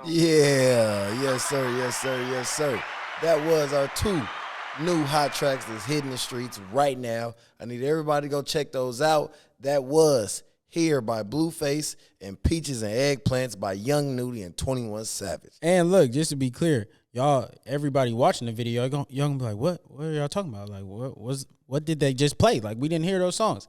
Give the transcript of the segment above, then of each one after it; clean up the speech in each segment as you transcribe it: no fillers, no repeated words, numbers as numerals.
Yeah, yes sir, yes sir, yes sir. That was our 2 new hot tracks that's hitting the streets right now. I need everybody to go check those out. That was Here by Blueface and Peaches and Eggplants by Young Nudie and 21 Savage. And look, just to be clear, y'all, everybody watching the video, y'all gonna be like, what are y'all talking about? Like, what did they just play? Like, we didn't hear those songs.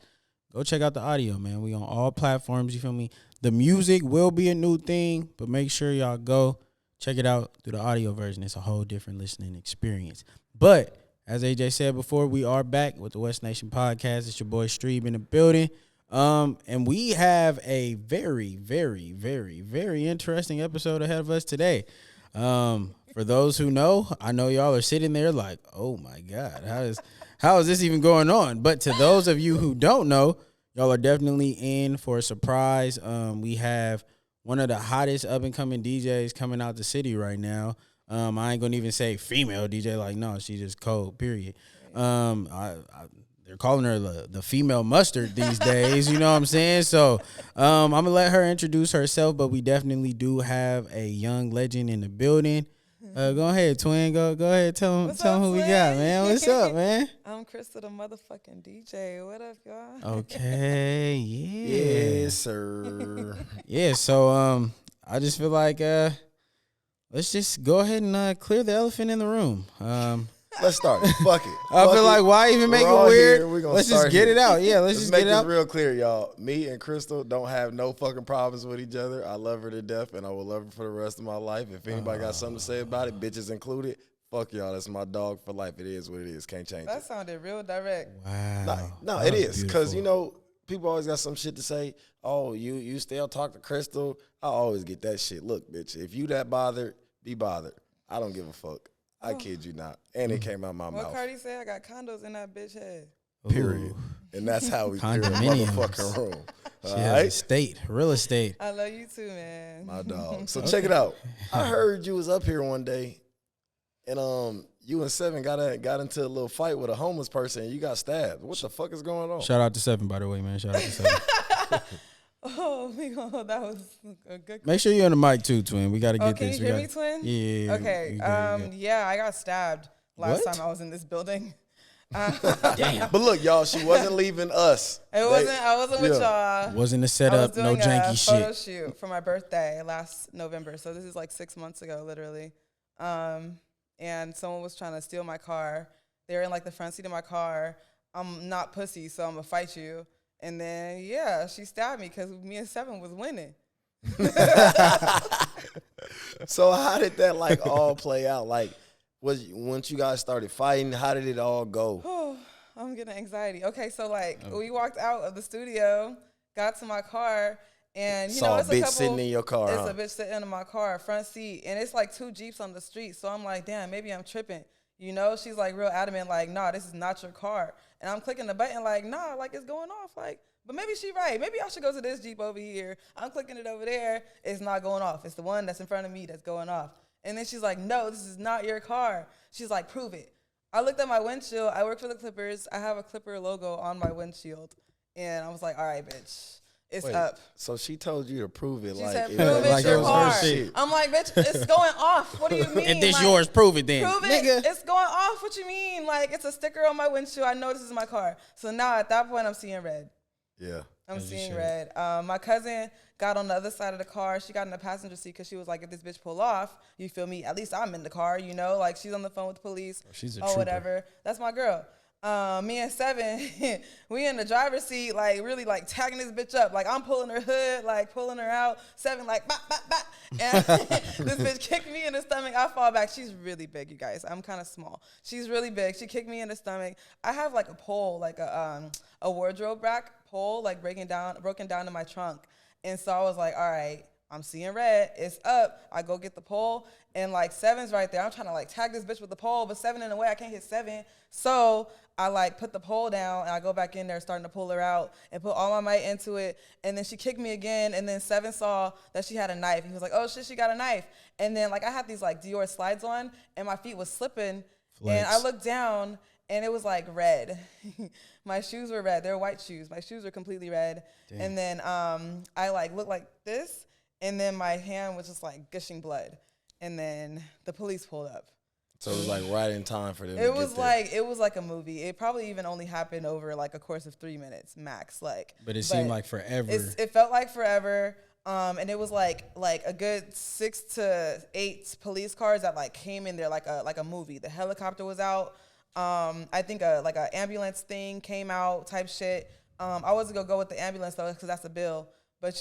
Go check out the audio, man. We on all platforms, you feel me? The music will be a new thing, but make sure y'all go check it out through the audio version. It's a whole different listening experience. But as AJ said before, we are back with the West Nation Podcast. It's your boy Streeb in the building. And we have a very, very, very, very interesting episode ahead of us today. For those who know, I know y'all are sitting there like, oh my God, how is this even going on? But to those of you who don't know, y'all are definitely in for a surprise. We have one of the hottest up-and-coming DJs coming out the city right now. I ain't gonna even say female DJ. Like, no, she's just cold, period. They're calling her the female mustard these days. You know what I'm saying? So I'm going to let her introduce herself, but we definitely do have a young legend in the building. Go ahead, Twin. Go ahead. Tell them who we got, man. What's up, man? I'm Crystal, the motherfucking DJ. What up, y'all? Okay, yeah. Yes, sir. Yeah, so I just feel like let's just go ahead and clear the elephant in the room. Let's start. Fuck it. I feel like, why even make it weird? Let's just get it out. Yeah, let's just make get it out. This real clear, y'all. Me and Crystal don't have no fucking problems with each other. I love her to death, and I will love her for the rest of my life. If anybody got something to say about it, bitches included, fuck y'all. That's my dog for life. It is what it is. Can't change That it. sounded real direct. Wow. No, it is. Because, you know, people always got some shit to say. Oh, you still talk to Crystal? I always get that shit. Look, bitch, if you that bothered, be bothered. I don't give a fuck. I kid you not. And it came out my mouth. What Cardi said? I got condos in that bitch head. Period. And that's how we clear the Condominiums. motherfucking room. She All has right? estate, real estate. I love you too, man. My dog. So check it out. I heard you was up here one day, and you and Seven got into a little fight with a homeless person, and you got stabbed. What the fuck is going on? Shout out to Seven, by the way, man. Shout out to Seven. Oh, that was a good. Make sure you're on the mic too, Twin. We got to get can this. you hear me, Twin? Yeah. Okay. you good. Yeah, I got stabbed last What? time I was in this building. Damn. But look, y'all, she wasn't leaving us. I wasn't with y'all. Wasn't a I was setup, doing no janky a photo shit. shoot for my birthday last November. So this is like 6 months ago, literally. And someone was trying to steal my car. They were in like the front seat of my car. I'm not pussy, so I'm gonna fight you. And then she stabbed me because me and Seven was winning. So how did that like all play out? Like, once you guys started fighting, how did it all go? I'm getting anxiety. Okay, so like we walked out of the studio, got to my car, and you know Saw it's a bitch couple, sitting in your car. It's Huh? a bitch sitting in my car, front seat, and it's like 2 Jeeps on the street. So I'm like, damn, maybe I'm tripping. You know, she's like real adamant, like, nah, this is not your car. And I'm clicking the button, like, nah, like it's going off, like. But maybe she right. Maybe I should go to this Jeep over here. I'm clicking it over there. It's not going off. It's the one that's in front of me that's going off. And then she's like, no, this is not your car. She's like, prove it. I looked at my windshield. I work for the Clippers. I have a Clipper logo on my windshield. And I was like, all right, bitch, it's up. So she told you to prove it. She Like, said, it prove was it's like your it was her car. shit. I'm like, bitch, it's going off. What do you mean? If this Like, yours, prove it then. prove it. Nigga. It's going off. What you mean? Like, it's a sticker on my windshield. I know this is my car. So now at that point, I'm seeing red. Yeah. I'm seeing red. My cousin got on the other side of the car. She got in the passenger seat because she was like, if this bitch pull off, you feel me? At least I'm in the car, you know? Like, she's on the phone with the police she's a or trooper. whatever. That's my girl. Me and Seven, we in the driver's seat, like, really, like, tagging this bitch up. Like, I'm pulling her hood, like, pulling her out. Seven, like, bop, bop, bop. And this bitch kicked me in the stomach. I fall back. She's really big, you guys. I'm kind of small. She's really big. She kicked me in the stomach. I have, like, a pole, like a wardrobe rack pole, like, broken down in my trunk. And so I was like, all right, I'm seeing red. It's up. I go get the pole. And, like, Seven's right there. I'm trying to, like, tag this bitch with the pole. But Seven in the way. I can't hit Seven. So I, like, put the pole down. And I go back in there starting to pull her out and put all my might into it. And then she kicked me again. And then Seven saw that she had a knife. He was like, oh, shit, she got a knife. And then, like, I had these, like, Dior slides on. And my feet was slipping. Flex. And I looked down. And it was, like, red. My shoes were red. They're white shoes. My shoes were completely red. Damn. And then I, like, looked like this. and then my hand was just like gushing blood, and then the police pulled up. So it was like right in time for them. It was like a movie. It probably even only happened over like a course of 3 minutes max. But it seemed like forever. It felt like forever. And it was like a good 6 to 8 police cars that like came in there like a movie. The helicopter was out. I think like a ambulance thing came out type shit. I wasn't gonna go with the ambulance though because that's a bill. But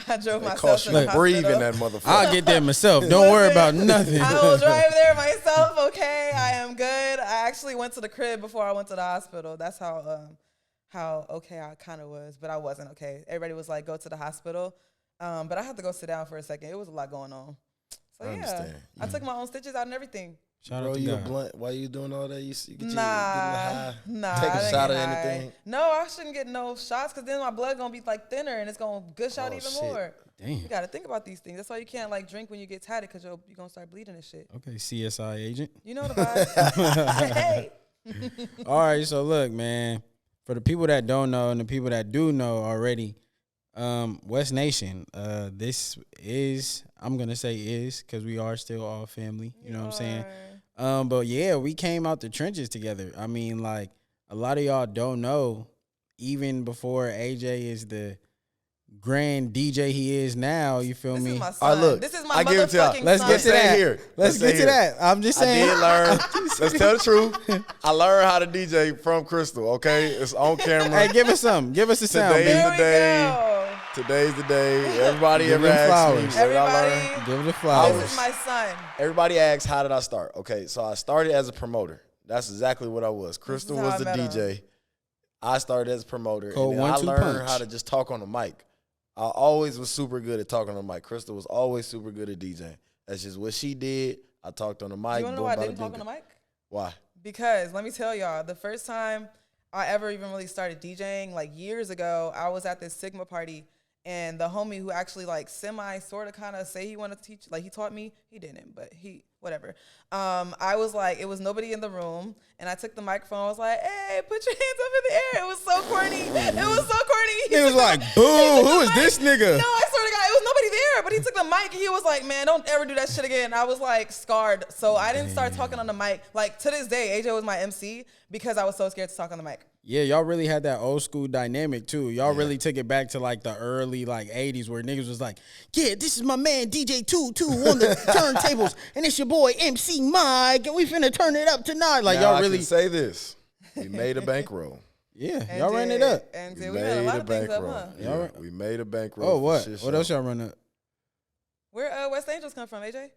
I drove myself to the hospital. Breathing that motherfucker. I'll get there myself. Don't worry about nothing. I will drive there myself. Okay, I am good. I actually went to the crib before I went to the hospital. That's how okay I kind of was, but I wasn't okay. Everybody was like, go to the hospital. But I had to go sit down for a second. It was a lot going on. So I took my own stitches out and everything. Shout Bro, out to you a God. blunt? Why you doing all that? You get Nah. Take I a didn't shot get of high. anything? No, I shouldn't get no shots because then my blood gonna be like thinner and it's gonna gush out Oh, even shit. more. Damn. You gotta think about these things. That's why you can't like drink when you get tatted because you're gonna start bleeding and shit. Okay, CSI agent. You know the vibe. Hey. All right, so look, man. For the people that don't know and the people that do know already, West Nation, this is, I'm going to say is, because we are still all family. You know what I'm saying? But yeah, we came out the trenches together. I mean, like, a lot of y'all don't know, even before AJ is the grand DJ he is now, you feel This me? is my All son. right, look, This is my I give it to y'all. motherfucking Let's son. get to that. Here. Let's get to that. I'm just saying. I did learn. Let's tell the truth. I learned how to DJ from Crystal. Okay, it's on camera. Hey, give us some. Give us a sound, Today baby. is the day. Go. Today's the day. Everybody Give ever them asks me. flowers. What did I learn? Everybody, Give it a flower. this is my son. Everybody asks, how did I start? Okay, so I started as a promoter. That's exactly what I was. Crystal how was I the met him. DJ. I started as a promoter. Cold and then I 1-2 learned punch. how to just talk on the mic. I always was super good at talking on the mic. Crystal was always super good at DJing. That's just what she did. I talked on the mic. You want to know boom, why I bada, didn't bing, talk on the mic? Why? Because let me tell y'all, the first time I ever even really started DJing, like years ago, I was at this Sigma party, and the homie who actually like sort of kind of say he wanted to teach, like he taught me, he didn't, but whatever. I was like, it was nobody in the room, and I took the microphone. I was like, hey, put your hands up in the air. It was so corny. It was so corny. He was like, boo, who is this nigga? No, I swear to God, it was nobody there. But he took the mic and he was like, man, don't ever do that shit again. I was like scarred. So I didn't start talking on the mic. Like to this day, AJ was my MC because I was so scared to talk on the mic. Yeah, y'all really had that old school dynamic too. Y'all really took it back to like the early like 80s where niggas was like, yeah, this is my man DJ 22 on the turntables, and it's your boy MC Mike, and we finna turn it up tonight. Like Now y'all I really, can say this. We made a bankroll. yeah, And y'all ran it up. And We we had a made lot a of things up, bankroll. huh? Yeah, Y'all ran- we made a bankroll. Oh, for what? shit What show. else y'all run up? Where West Angels come from, AJ?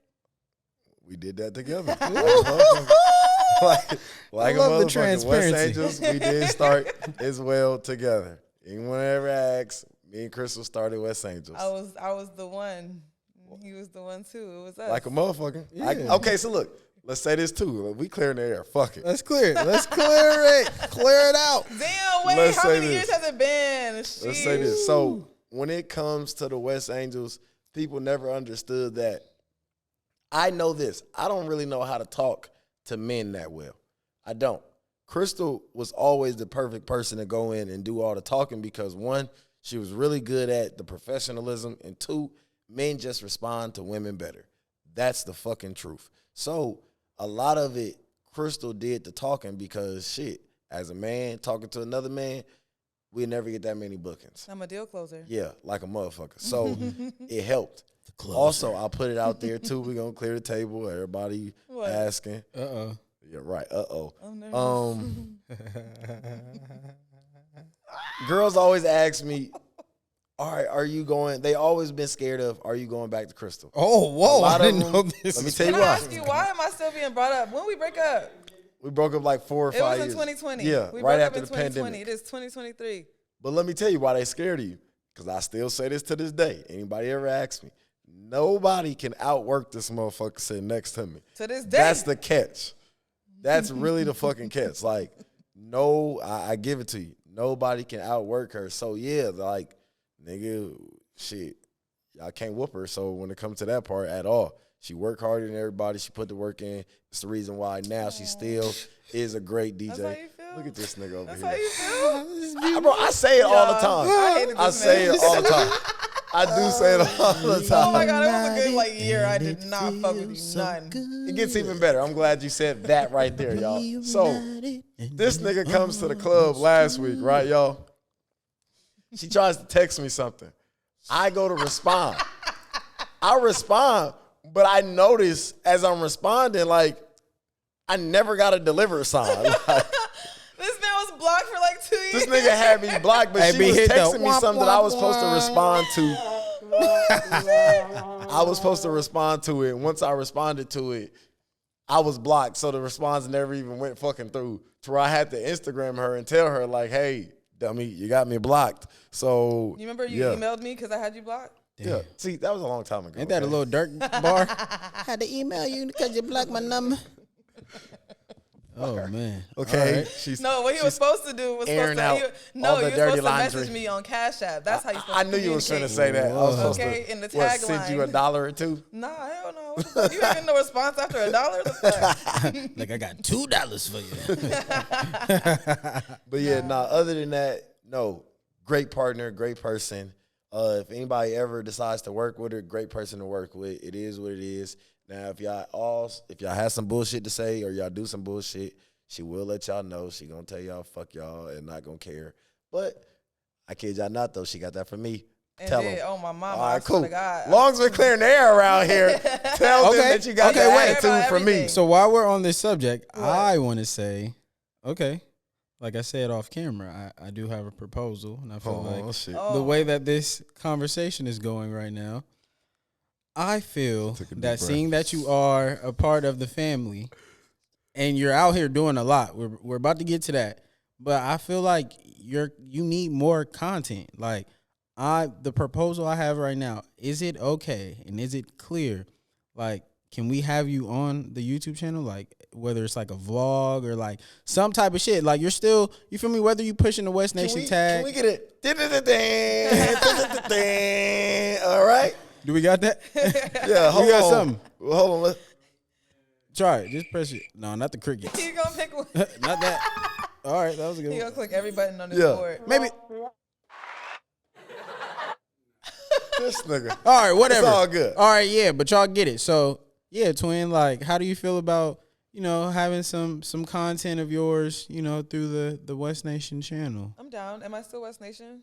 We did that together. like I love a the motherfucker. transparency. West Angels, we did start as well together. Anyone ever asks, me and Crystal started West Angels. I was the one. He was the one too. It was us. Like a motherfucker. Yeah. Okay, so look, let's say this too. We clearing the air. Fuck it. Let's clear it. Let's clear it. Clear it out. Damn, wait, Let's how say many this. years has it been? Let's say this. So when it comes to the West Angels, people never understood that. I know this. I don't really know how to talk to men that well. I don't. Crystal was always the perfect person to go in and do all the talking because, one, she was really good at the professionalism, and two, men just respond to women better. That's the fucking truth. So a lot of it, Crystal did the talking because, shit, as a man talking to another man, we never get that many bookings. I'm a deal closer. Yeah, like a motherfucker. So it helped. Also, I'll put it out there too. We're gonna clear the table. Everybody What? asking. Uh-oh. Yeah, right. Oh, no. Girls always ask me, all right, are you going? They always been scared of, are you going back to Crystal? Oh, whoa. lot I of didn't them- know this. let me was- tell you Can I why. ask you, why am I still being brought up? When we break up? We broke up like 4 or 5 It was years. in 2020. Yeah, we right broke after up in the 2020. pandemic. It is 2023. But let me tell you why they scared of you. Because I still say this to this day. Anybody ever ask me, nobody can outwork this motherfucker sitting next to me. To this day. That's the catch. That's really the fucking catch. Like, no, I give it to you. Nobody can outwork her. So, yeah, like, nigga, shit, y'all can't whoop her. So, when it comes to that part at all, she worked harder than everybody. She put the work in. It's the reason why now she still is a great DJ. That's how you feel? Look at this nigga over That's here. how you feel? Bro, I say it all the time. I hated I this say man. it all the time. I do say it all the time. Oh my God, it was a good year. I did not fuck with you, none. It gets even better. I'm glad you said that right there, y'all. So this nigga comes to the club last week, right, y'all? She tries to text me something. I go to respond. I respond, but I notice as I'm responding, like, I never got a deliver sign. Like, This man was blocked for like 2 years. this nigga had me blocked, but she was texting me something that I was supposed to respond to. I was supposed to respond to it. Once I responded to it, I was blocked. So the response never even went fucking through. To where I had to Instagram her and tell her, like, hey, dummy, you got me blocked. So You remember you emailed me because I had you blocked? Yeah. See, that was a long time ago. Ain't that a little dirt bar? Had to email you because you blocked my number. Oh man. Okay. Right. No, what he was supposed to do was airing supposed to. out He all was the supposed dirty to laundry. message me on Cash App. That's how you supposed I to knew you was finna communicate. say that. I was supposed Okay, to in the send you tagline. $1 or $2. Nah, hell no. What the fuck? You having no response after $1? The fuck? Like I got $2 for you. But yeah, other than that, no. Great partner, great person. If anybody ever decides to work with her, great person to work with. It is what it is. Now, if y'all have some bullshit to say or y'all do some bullshit, she will let y'all know. She gonna tell y'all fuck y'all and not gonna care. But I kid y'all not though. She got that from me. And Tell then, them. oh my mama, All I right, swear cool. to God. Long as we're clearing the air around here, tell them that you got Okay, that wait. attitude from me. Everything. So while we're on this subject, What? I want to say, okay, like I said off camera, I do have a proposal, and I feel like shit. the way that this conversation is going right now, I feel Took a deep that breath. seeing that you are a part of the family and you're out here doing a lot, we're about to get to that, but I feel like you need more content. Like the proposal I have right now, is it okay and is it clear? Like, can we have you on the YouTube channel? Like, whether it's like a vlog or like some type of shit. Like, you're still, you feel me? Whether you pushing the West Nation tag. Can we get it? All right. Do we got that? Yeah, hold We got on. something. Well, hold on. Try it. Just press it. No, not the crickets. He gonna pick one. Not that. All right, that was a good He one. gonna click every button on his Yeah. board. Maybe. This nigga. All right, whatever. It's all good. All right, yeah, but y'all get it. So, yeah, twin, like, how do you feel about, having some content of yours, through the West Nation channel? I'm down. Am I still West Nation?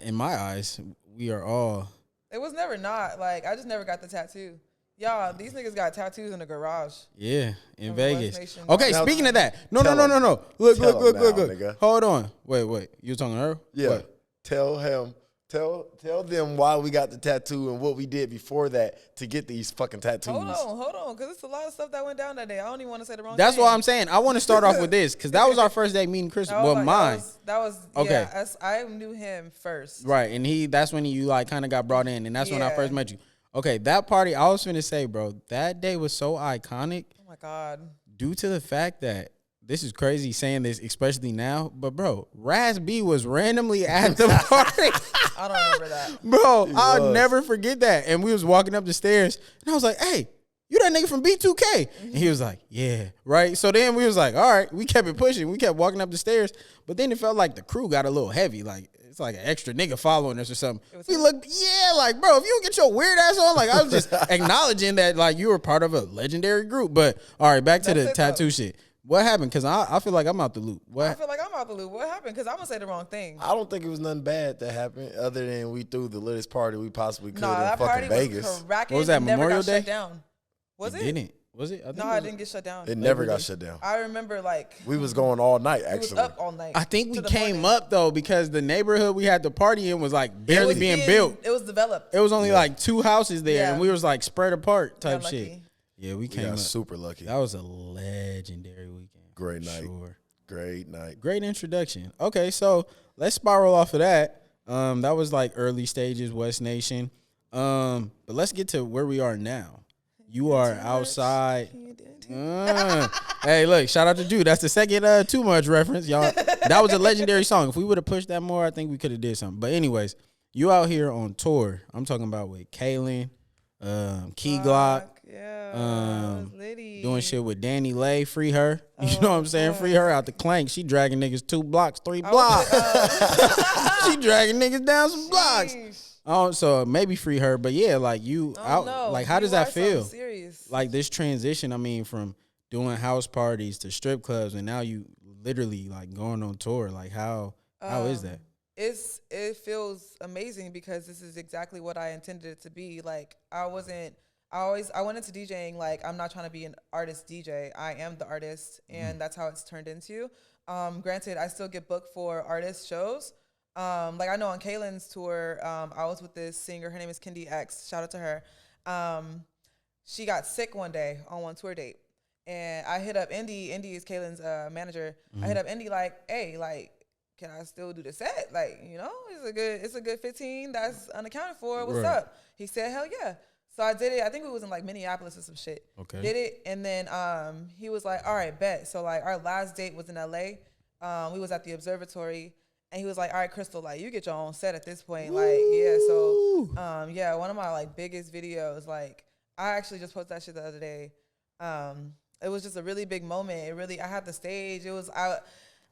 In my eyes, we are all. It was never not. Like, I just never got the tattoo. Y'all, these niggas got tattoos in the garage. Yeah, in From Vegas. West Nation. Okay, Now, speaking of that. No. tell him. Look. Tell him now, nigga. Hold on. Wait. You talking to her? Yeah. What? Tell him. Tell them why we got the tattoo and what we did before that to get these fucking tattoos. Hold on, because it's a lot of stuff that went down that day. I don't even want to say the wrong That's thing. what I'm saying. I want to start off with this because that was our first day meeting Chris. That was Well, like- mine. That was Okay. Yeah, I knew him first. Right, and that's when you like kind of got brought in, and that's when I Yeah. first met you. Okay, that party, I was finna say, bro, that day was so iconic Oh my God. due to the fact that this is crazy saying this, especially now, but bro, Raz B was randomly at the party. I don't remember that. Bro, He I'll was. never forget that. And we was walking up the stairs, and I was like, hey, you that nigga from B2K? And he was like, yeah, right? So then we was like, all right, we kept it pushing. We kept walking up the stairs, but then it felt like the crew got a little heavy, like, it's like an extra nigga following us or something. We looked, like, bro, if you don't get your weird ass on, like, I was just acknowledging that, like, you were part of a legendary group. But, all right, back to That's the it, tattoo though. shit. What happened? Because I feel like I'm out the loop. I What? feel like I'm out the loop. What happened? Because I'm going to say the wrong thing. I don't think it was nothing bad that happened other than we threw the littest party we possibly could Nah, in that fucking party Vegas. was cracking. What was that, It never Memorial got Day? shut down. Was it? Didn't. Was it? I think No, it I was- didn't get shut down. It never Labor got Day? shut down. I remember, like, We was going all night, it was actually. up all night. I think we to the came morning. up though because the neighborhood we had the party in was like It barely was being built. It was developed. It was only like 2 houses there, Yeah. and we was like spread apart type Got shit. lucky. Yeah, we We came got up. super lucky. That was a legendary weekend. Great for night. Sure. Great night. Great introduction. Okay, so let's spiral off of that. That was like early stages, West Nation. But let's get to where we are now. You are outside. Hey, look, shout out to Drew. That's the second Too Much reference, y'all. That was a legendary song. If we would have pushed that more, I think we could have did something. But anyways, you out here on tour. I'm talking about with Kaylin, Key Glock, Yeah. um, Liddy. doing shit with Danny Lay. Free her. You know what I'm saying? Free her out the clank. She dragging niggas 2 blocks, 3 blocks. She dragging niggas down some blocks. Sheesh. Oh, so maybe free her, but yeah, like you out. No, Like, how does that feel? Serious. Like this transition. I mean, from doing house parties to strip clubs, and now you literally like going on tour. Like, how is that? It feels amazing because this is exactly what I intended it to be. Like I went into DJing like I'm not trying to be an artist DJ. I am the artist, and that's how it's turned into. Granted, I still get booked for artist shows. Like I know on Kaylin's tour, I was with this singer. Her name is Kendi X. Shout out to her. She got sick one day on one tour date, and I hit up Indy. Indy is Kaylin's manager. I hit up Indy like, hey, like, can I still do the set? Like, you know, it's a good 15 that's unaccounted for. What's up? He said, hell yeah. So I did it. I think it was in like Minneapolis or some shit. Okay. Did it, and then he was like, all right, bet. So like our last date was in LA. We was at the observatory. And he was like, all right, Crystal, like, you get your own set at this point. Like, yeah, so, one of my, like, biggest videos, like, I actually just posted that shit the other day. It was just a really big moment. I had the stage. It was, I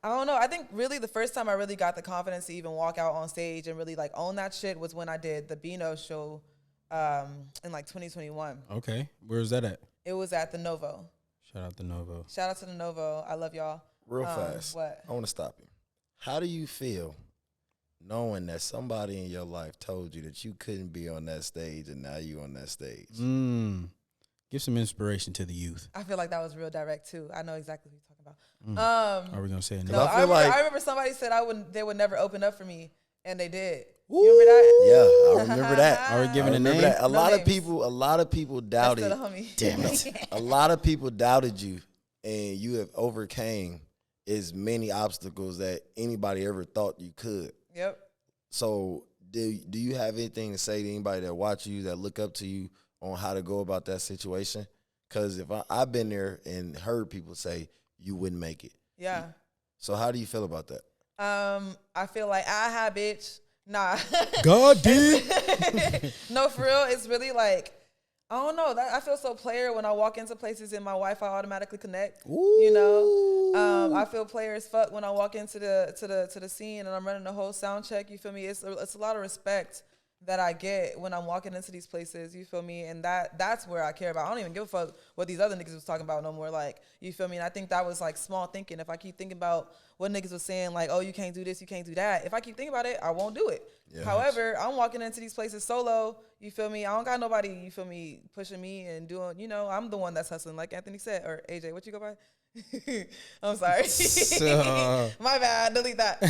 don't know. I think really the first time I really got the confidence to even walk out on stage and really, like, own that shit was when I did the Beano show in, like, 2021. Okay. Where was that at? It was at the Novo. Shout out to Novo. Shout out to the Novo. I love y'all. Real fast. What? I want to stop you. How do you feel knowing that somebody in your life told you that you couldn't be on that stage and now you on that stage? Give some inspiration to the youth. I feel like that was real direct too. I know exactly what you're talking about. Are we gonna say it? No, I I remember somebody said they would never open up for me, and they did. You remember that? Yeah, I remember that. Are we giving a name? That. A lot names. of people doubted. That's still the homie. Damn it. A lot of people doubted you, and you have overcame as many obstacles that anybody ever thought you could. Yep. So do you have anything to say to anybody that watch you, that look up to you on how to go about that situation? Because if I've been there and heard people say you wouldn't make it. Yeah. So how do you feel about that? I feel like bitch. Nah. God did. No, for real. It's really like, I don't know. I feel so player when I walk into places and my Wi-Fi automatically connect. Ooh. You know, I feel player as fuck when I walk into the scene and I'm running the whole sound check. You feel me? It's a lot of respect that I get when I'm walking into these places. You feel me? And that's where I care about. I don't even give a fuck what these other niggas was talking about no more. Like, you feel me? And I think that was like small thinking. If I keep thinking about what niggas was saying, like, oh, you can't do this, you can't do that. If I keep thinking about it, I won't do it. Yeah, however, I'm walking into these places solo. You feel me? I don't got nobody, you feel me, pushing me and doing, you know, I'm the one that's hustling, like Anthony said, or AJ, what you go by? I'm sorry. My bad, delete that.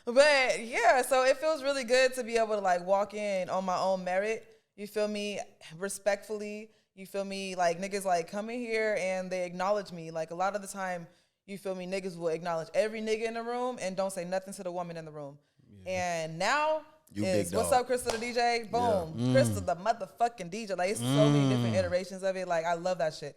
But yeah, so it feels really good to be able to like walk in on my own merit. You feel me? Respectfully. You feel me? Like niggas like come in here and they acknowledge me. Like a lot of the time, you feel me? Niggas will acknowledge every nigga in the room and don't say nothing to the woman in the room. Yeah. And now what's up, Crystal the DJ? Boom. Yeah. Crystal the motherfucking DJ. Like it's so many different iterations of it. Like I love that shit.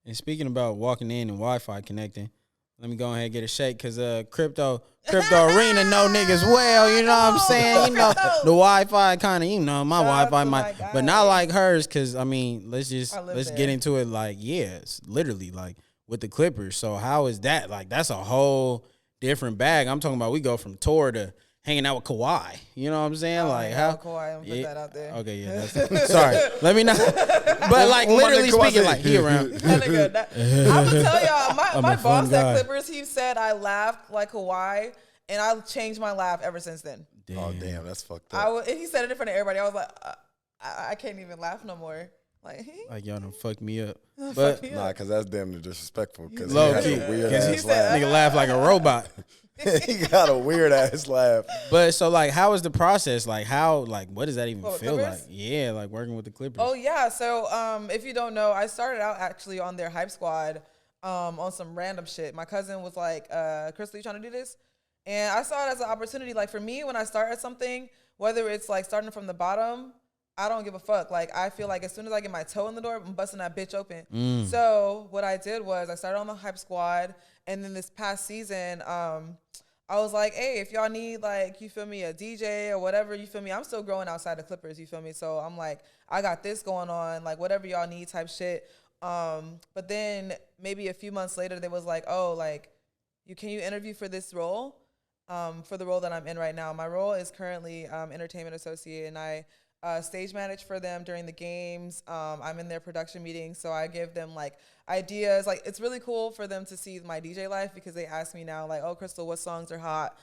And speaking about walking in and Wi-Fi connecting, let me go ahead and get a shake because crypto arena know niggas well. You know what I'm saying? You know the Wi-Fi kind of, you know, my Wi-Fi might, but not like hers. Because I mean, let's get into it. Like, yeah, it's literally like with the Clippers. So how is that? Like, that's a whole different bag. I'm talking about. We go from tour to hanging out with Kawhi. You know what I'm saying? Like how Kawhi, I'm put that out there. Okay, yeah. That's, sorry, let me not. But like literally speaking, like he around. I'm gonna tell y'all, my boss at Clippers, he said I laughed like Kawhi, and I changed my laugh ever since then. Damn. Oh damn, that's fucked up. And he said it in front of everybody. I was like, I can't even laugh no more. Like y'all done fucked me up. But nah, cause that's damn near disrespectful. Cause low key, weird ass laugh. Nigga laugh like a robot. He got a weird ass laugh. But so like, how is the process? Like how, like what does that even feel Clippers? like? Yeah, like working with the Clippers. Oh yeah. So if you don't know, I started out actually on their hype squad on some random shit. My cousin was like, Crystal, you trying to do this? And I saw it as an opportunity. Like for me, when I start at something, whether it's like starting from the bottom, I don't give a fuck. Like, I feel like as soon as I get my toe in the door, I'm busting that bitch open. So what I did was I started on the hype squad. And then this past season, I was like, hey, if y'all need, like, you feel me, a DJ or whatever, you feel me, I'm still growing outside the Clippers, you feel me? So I'm like, I got this going on, like, whatever y'all need type shit. But then maybe a few months later, they was like, oh, like, can you interview for this role? for the role that I'm in right now. My role is currently entertainment associate, and I stage manage for them during the games. I'm in their production meetings, so I give them like ideas. Like it's really cool for them to see my DJ life because they ask me now, like, "Oh, Crystal, what songs are hot?"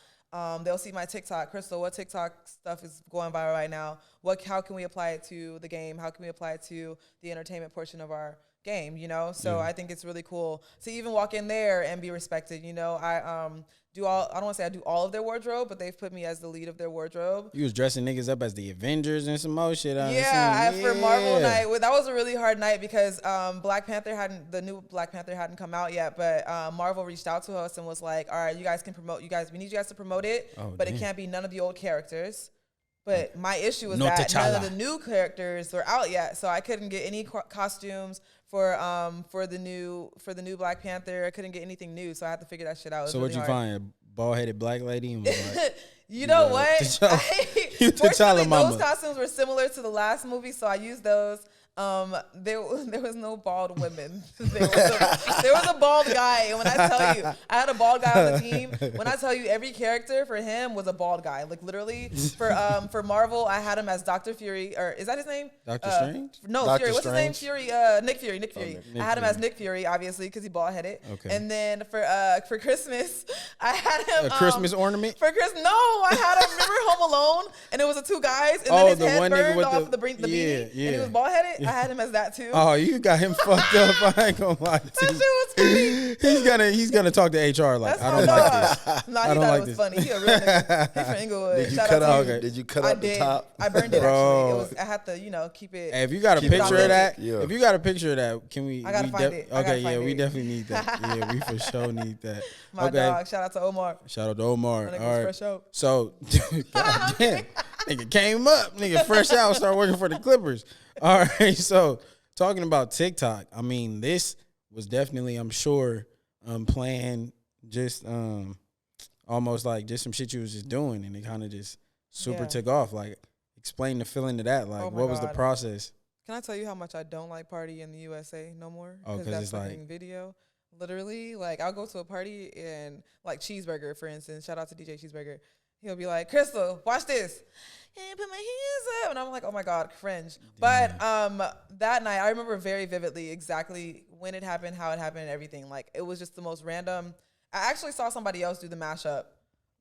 They'll see my TikTok. Crystal, what TikTok stuff is going viral right now? How can we apply it to the game? How can we apply it to the entertainment portion of our game? You know, so I think it's really cool to even walk in there and be respected. You know, I don't want to say I do all of their wardrobe, but they've put me as the lead of their wardrobe. You was dressing niggas up as the Avengers and some more shit. For Marvel night, that was a really hard night because the new Black Panther hadn't come out yet, but Marvel reached out to us and was like, all right, we need you guys to promote it, but it can't be none of the old characters. But my issue was that none of the new characters were out yet, so I couldn't get any costumes for the new Black Panther. I couldn't get anything new, so I had to figure that shit out. So what'd you find? A bald-headed black lady? And was like, you know what? Fortunately, mama. those costumes were similar to the last movie, so I used those. There was no bald women. There was a bald guy, and when I tell you, I had a bald guy on the team. When I tell you, every character for him was a bald guy. Like literally, for Marvel, I had him as Dr. Fury, or is that his name? Dr. Strange? No, Dr. Fury. What's Strange? his name? Fury. Nick Fury. Nick Fury. Nick I had him Fury. as Nick Fury, obviously, because he bald headed. Okay. And then for Christmas, I had him A Christmas ornament? for Christmas. No, I had him. Remember Home Alone, and it was the two guys, and Oh, then his the head one nigga burned with off the yeah, beanie, and yeah. he was bald headed. I had him as that too. Oh, you got him fucked up. I ain't gonna lie to That shit you. was funny. He's gonna talk to HR like, That's I my don't dog. like this. Nah, I he don't thought like it was this. funny. He a real nigga. He from Inglewood. Did you Shout cut out out? to you. Did you cut I out the did. top? I burned it Bro. actually. I had to, keep it. Hey, if you got a Keep it picture of that, Yeah. if you got a picture of that, can we? I gotta we find it. I gotta Okay, yeah, find we it. definitely need that. Yeah, we for sure need that. My Okay, dog. Shout out to Omar. shout out to Omar. That nigga All was right, fresh out. so God damn, nigga came up, nigga fresh out, started working for the Clippers. All right, so talking about TikTok, I mean, this was definitely, I'm sure, planned, just almost like just some shit you was just doing, and it kind of just super Yeah. took off. Like, explain the feeling of that. Like, Oh my what was the God. process? Can I tell you how much I don't like party in the USA no more? Oh, 'cause that it's like- fucking video. Literally, like I'll go to a party and like Cheeseburger, for instance. Shout out to DJ Cheeseburger. He'll be like, Crystal, watch this. And put my hands up. And I'm like, oh my God, cringe. But that night, I remember very vividly exactly when it happened, how it happened, and everything. Like it was just the most random. I actually saw somebody else do the mashup.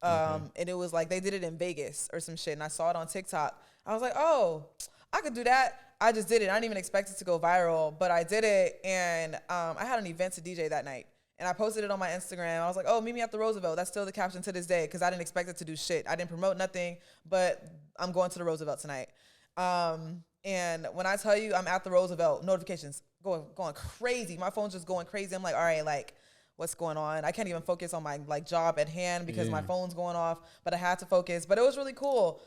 And it was like they did it in Vegas or some shit. And I saw it on TikTok. I was like, oh, I could do that. I just did it. I didn't even expect it to go viral, but I did it. And I had an event to DJ that night. And I posted it on my Instagram. I was like, oh, meet me at the Roosevelt. That's still the caption to this day because I didn't expect it to do shit. I didn't promote nothing, but I'm going to the Roosevelt tonight. And when I tell you I'm at the Roosevelt, notifications going crazy. My phone's just going crazy. I'm like, all right, like, what's going on? I can't even focus on my like job at hand because my phone's going off, but I had to focus. But it was really cool.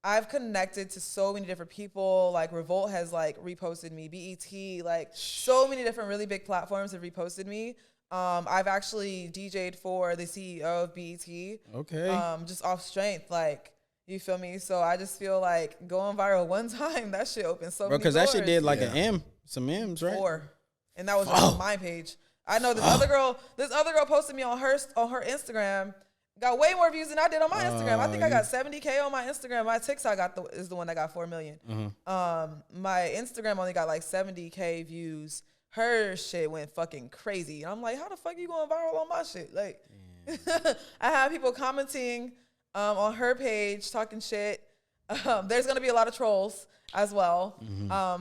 I've connected to so many different people. Like Revolt has like reposted me, BET, like so many different really big platforms have reposted me. I've actually DJ'd for the CEO of BET. Okay. Just off strength, like you feel me. So I just feel like going viral one time, that shit opened so Bro, many because doors. that shit did like some M's, right? 4, and that was just on my page. I know this other girl posted me on her Instagram. Got way more views than I did on my Instagram. I think I got 70K on my Instagram. My TikTok is the one that got 4 million. My Instagram only got like 70K views. Her shit went fucking crazy. And I'm like, how the fuck you going viral on my shit? Like, I have people commenting on her page talking shit. There's gonna be a lot of trolls as well.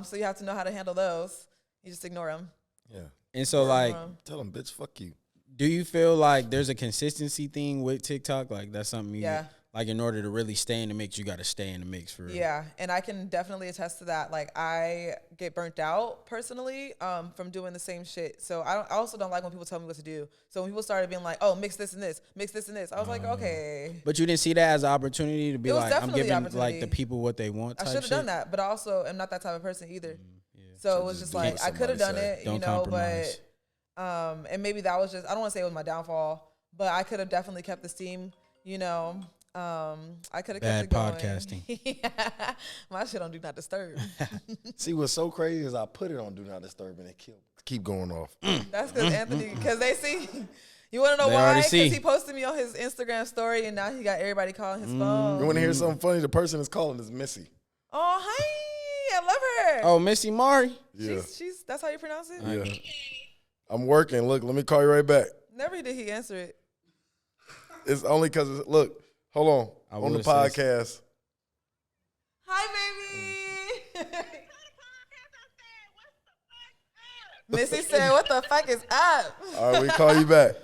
So you have to know how to handle those. You just ignore them. Yeah. And so, like, Tell them, bitch, fuck you. do you feel like there's a consistency thing with TikTok? Like, that's something you, like, in order to really stay in the mix, you got to stay in the mix for real. Yeah, and I can definitely attest to that. Like, I get burnt out personally from doing the same shit. So I also don't like when people tell me what to do. So when people started being like, oh, mix this and this, mix this and this, I was like, okay. But you didn't see that as an opportunity to be It was like, I'm definitely giving, an like, the people what they want I type should have shit? done that, but I also am not that type of person either. So it was just like, what I could have done somebody it, say. Don't you know, compromise. but, and maybe that was just, I don't want to say it was my downfall, but I could have definitely kept the steam, you know. I could have kept it going. Bad podcasting. Yeah. My shit on Do Not Disturb. See, what's so crazy is I put it on Do Not Disturb and it keep going off. That's because Anthony, because they see, You want to know They why? already Because see. he posted me on his Instagram story, and now he got everybody calling his phone. You want to hear something funny? The person that's calling is Missy. Oh, hi. I love her. Oh, Missy Mari. Yeah. She's that's how you pronounce it? Yeah. I'm working. Look, let me call you right back. Never did he answer it. It's only because, look, hold on. On the would've said- podcast. Hi, baby. Missy said, what the fuck is up? All right, we call you back.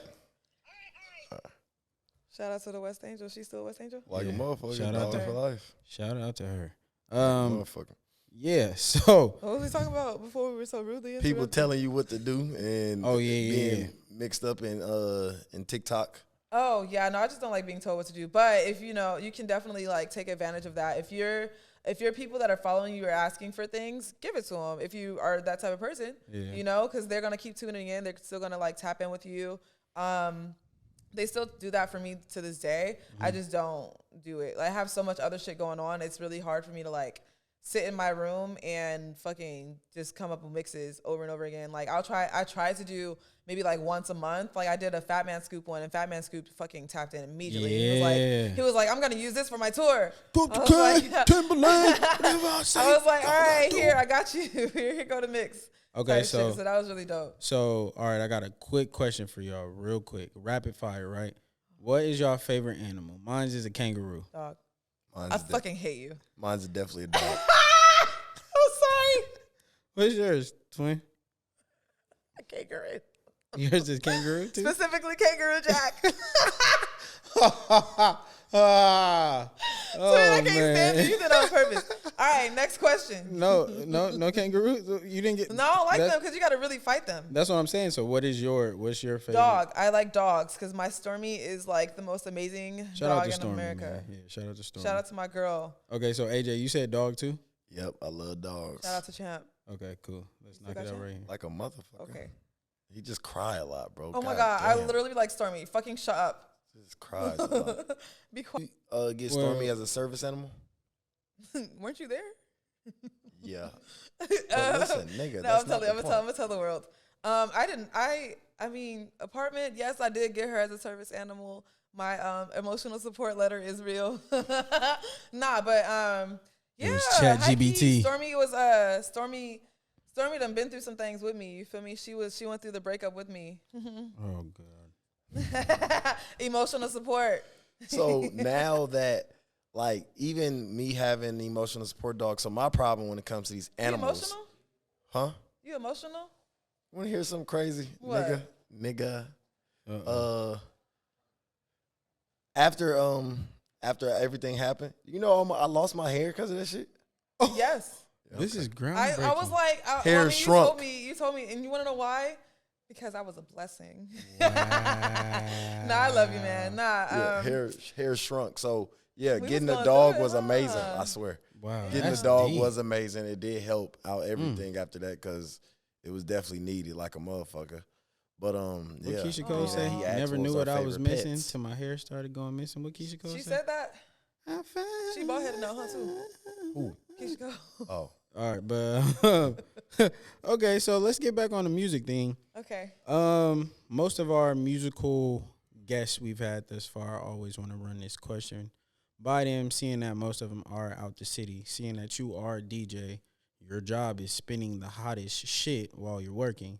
Shout out to the West Angel. She's still a West Angel? Like Yeah. a motherfucker. Shout out dog to for life. Shout out to her. Motherfucker. Yeah. So What was we talking about before we were so rudely People interrupted? telling you what to do and being yeah. mixed up in TikTok. Oh, yeah. No, I just don't like being told what to do. But if you know, you can definitely like take advantage of that. If you're people that are following you or asking for things, give it to them. If you are that type of person, you know, because they're going to keep tuning in. They're still going to like tap in with you. They still do that for me to this day. I just don't do it. I have so much other shit going on. It's really hard for me to like sit in my room and fucking just come up with mixes over and over again. Like I try to do maybe like once a month. Like I did a Fat Man Scoop one, and Fat Man Scoop fucking tapped in immediately. Yeah. He was like, I'm gonna use this for my tour. Dr. I was K, like, Timberland, whatever I say. I was like, all go right, back to here, it. I got you. Here go the mix. Okay, Type so shit. So that was really dope. So, all right, I got a quick question for y'all, real quick. Rapid fire, right? What is y'all favorite animal? Mine's is a kangaroo. Dog. Mine's I fucking hate you. Mine's definitely a dog. I'm sorry. What's yours, twin? A kangaroo. Yours is kangaroo too? Specifically Kangaroo Jack. Ah, oh, I can't stand you. man. You did it on purpose. All right, next question. No kangaroo. You didn't get. No, I don't like that- them because you got to really fight them. That's what I'm saying. So, what's your favorite? Dog. I like dogs because my Stormy is like the most amazing Shout out dog to in Stormy, America. man. Yeah, shout out to Stormy. Shout out to my girl. Okay, so AJ, you said dog too. Yep, I love dogs. Shout out to Champ. Okay, cool. Let's knock got it out you? right here. Like a motherfucker. Okay. He just cry a lot, bro. Oh my God. I damn. literally be like, Stormy, fucking shut up. Just cries a lot. Be quiet. Get Stormy as a service animal? Weren't you there? Yeah. But listen, nigga, No, that's I'm not the telling. I'm point. gonna tell the world. I didn't. I mean, apartment. Yes, I did get her as a service animal. My emotional support letter is real. Nah, but yeah. was ChatGPT. Stormy was Stormy done been through some things with me. You feel me? She went through the breakup with me. Oh god. Emotional support. So now that, like, even me having an emotional support dog, so my problem when it comes to these You animals. emotional? Huh? You emotional? Want to hear something crazy? What? Nigga. Uh-oh. After everything happened, you know, I lost my hair because of that shit. Yes. This is I groundbreaking. was like, Hair you shrunk. You told me, and you want to know why? Because I was a blessing. Wow. Nah, I love you, man. Nah, Yeah, hair shrunk. So yeah, we getting was the going dog through it, was amazing. huh? I swear. Wow. Getting that's the dog deep. was amazing. It did help out everything after that because it was definitely needed like a motherfucker. But What yeah. Keisha Cole Oh. say? He asked Never what knew was what our I was favorite missing pets. till my hair started going missing. What Keisha Cole she say? said that. I found She bald-headed now, huh, too? Who? Keisha Cole. Oh, All right, but okay, so let's get back on the music thing. Okay. Most of our musical guests we've had thus far always want to run this question by them, seeing that most of them are out the city, seeing that you are a DJ, your job is spinning the hottest shit while you're working.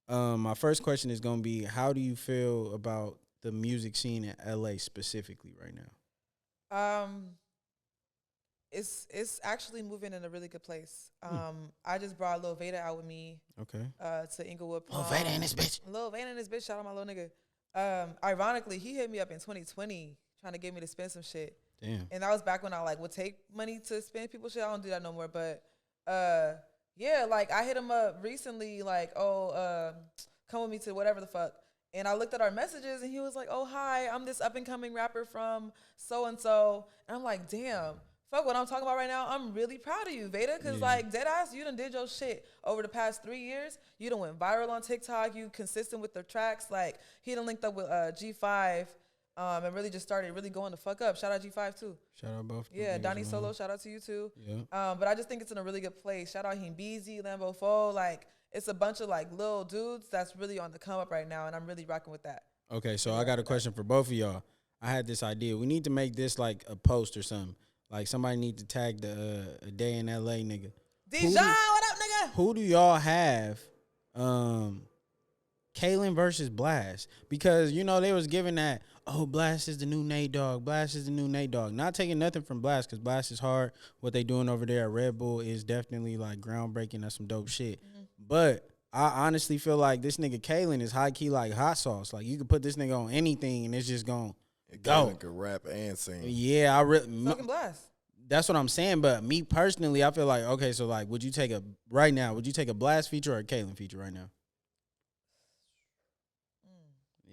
My first question is going to be, how do you feel about the music scene in LA specifically right now? It's actually moving in a really good place. I just brought Lil Veda out with me Okay. to Inglewood Prom. Lil Veda and this bitch. Lil Veda and this bitch. Shout out my little nigga. Ironically, he hit me up in 2020 trying to get me to spend some shit. Damn. And that was back when I like would take money to spend people shit. I don't do that no more. But yeah, like I hit him up recently, like, come with me to whatever the fuck. And I looked at our messages and he was like, oh, hi, I'm this up and coming rapper from so and so. And I'm like, damn, fuck what I'm talking about right now. I'm really proud of you, Veda, because like deadass, you done did your shit over the past 3 years. You done went viral on TikTok. You consistent with their tracks. Like he done linked up with G5 and really just started really going the fuck up. Shout out G5 too. Shout out both. Yeah, niggas, Donnie man. Solo, shout out to you too. Yeah. But I just think it's in a really good place. Shout out Himbeezy, Lambo Foe. Like, it's a bunch of like little dudes that's really on the come up right now, and I'm really rocking with that. Okay, so I got a question for both of y'all. I had this idea. We need to make this like a post or something. Like somebody need to tag the a day in LA nigga. Dijon, what up, nigga? Who do y'all have? Kalen versus Blast, because you know they was giving that, oh, Blast is the new Nate Dogg. Blast is the new Nate Dogg. Not taking nothing from Blast, because Blast is hard. What they doing over there at Red Bull is definitely like groundbreaking. That's some dope shit. But I honestly feel like this nigga Kalen is high key like hot sauce. Like you could put this nigga on anything and it's just gonna go. Kalen could rap and sing. Yeah, I really. Fucking Blast. That's what I'm saying. But me personally, I feel like, okay, so like, would you take a Blast feature or a Kalen feature right now?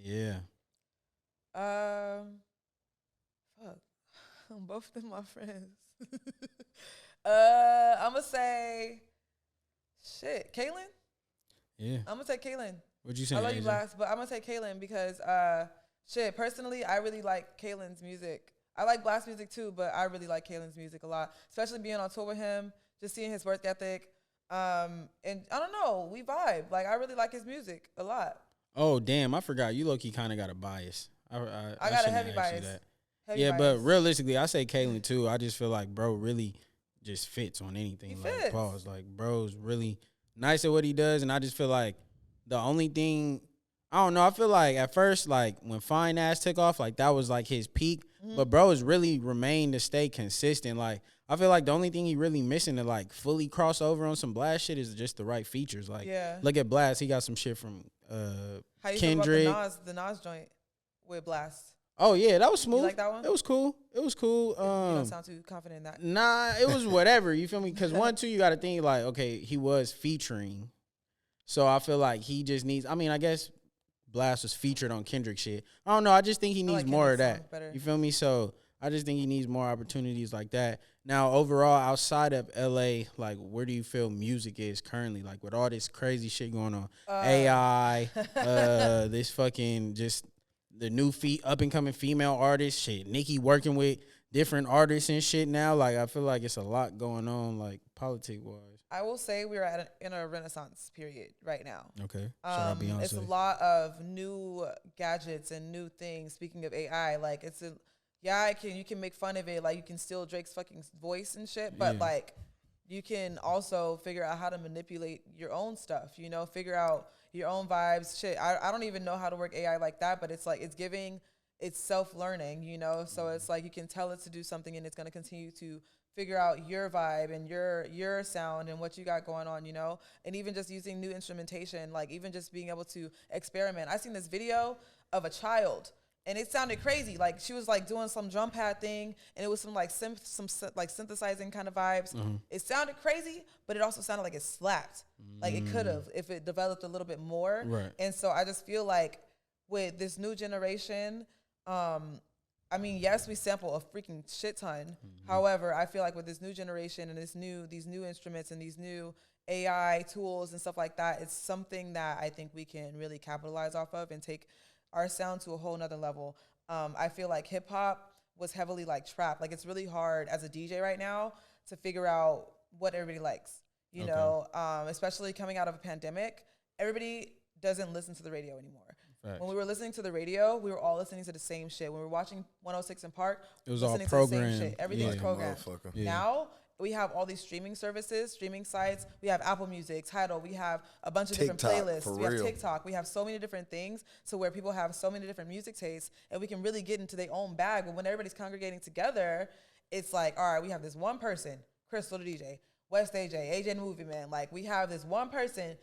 Yeah. Fuck. Both of them my friends. I'm gonna say, shit, Kaylin. Yeah. I'm gonna take Kaylin. What'd you say? I love you, AJ? Blast, but I'm gonna take Kaylin because, shit, personally, I really like Kaylin's music. I like Blast music too, but I really like Kaylin's music a lot, especially being on tour with him, just seeing his work ethic. And I don't know, we vibe. Like, I really like his music a lot. Oh, damn. I forgot. You low-key kind of got a bias. I got a shouldn't heavy have asked you bias. that. Heavy Yeah, bias. but realistically, I say Kalen too. I just feel like bro really just fits on anything. He Like, fits. pause. Like, bro's really nice at what he does. And I just feel like the only thing, I don't know, I feel like at first, like when Fine Ass took off, like that was like his peak. But bro has really remained to stay consistent. Like, I feel like the only thing he really missing to like fully cross over on some Blast shit is just the right features. Like, Yeah. look at Blast. He got some shit from How you Kendrick. feel about the Nas joint with Blast? Oh yeah, that was smooth. like that one? It was cool. It was cool. You don't sound too confident in that. Nah, it was whatever. You feel me? Because 1, 2, you got to think like, okay, he was featuring, so I feel like he just needs. I mean, I guess Blast was featured on Kendrick shit. I don't know. I just think he needs like more of Kendrick's that. songs better. You feel me? So I just think he needs more opportunities like that. Now, overall, outside of LA, like, where do you feel music is currently? Like, with all this crazy shit going on, AI, this fucking just the new up and coming female artists, shit. Nicki working with different artists and shit now. Like, I feel like it's a lot going on, like, politic wise. I will say we are in a renaissance period right now. Okay. Shout out Beyonce. It's a lot of new gadgets and new things. Speaking of AI, like you can make fun of it, like you can steal Drake's fucking voice and shit, but Yeah. like you can also figure out how to manipulate your own stuff, you know, figure out your own vibes, shit. I don't even know how to work AI like that, but it's like it's self-learning, you know, so it's like you can tell it to do something and it's going to continue to figure out your vibe and your sound and what you got going on, you know, and even just using new instrumentation, like even just being able to experiment. I seen this video of a child and it sounded crazy. Like she was like doing some drum pad thing and it was some like like synthesizing kind of vibes. It sounded crazy, but it also sounded like it slapped. Like it could have if it developed a little bit more. Right. And so I just feel like with this new generation, I mean, yes, we sample a freaking shit ton. However, I feel like with this new generation and these new instruments and these new AI tools and stuff like that, it's something that I think we can really capitalize off of and take our sound to a whole nother level. I feel like hip hop was heavily like trap. Like it's really hard as a DJ right now to figure out what everybody likes, you know, especially coming out of a pandemic. Everybody doesn't listen to the radio anymore. Facts. When we were listening to the radio, we were all listening to the same shit. When we were watching 106 in Park, It was all listening to the same programmed. shit. Everything was Yeah. programmed. Motherfucker. Yeah. Now we have all these streaming services, streaming sites. We have Apple Music, Tidal. We have a bunch of different TikTok, playlists. for We have real. TikTok. We have so many different things to where people have so many different music tastes, and we can really get into their own bag. But when everybody's congregating together, it's like, all right, we have this one person, Crystal the DJ, West AJ the Movie Man. Like we have this one person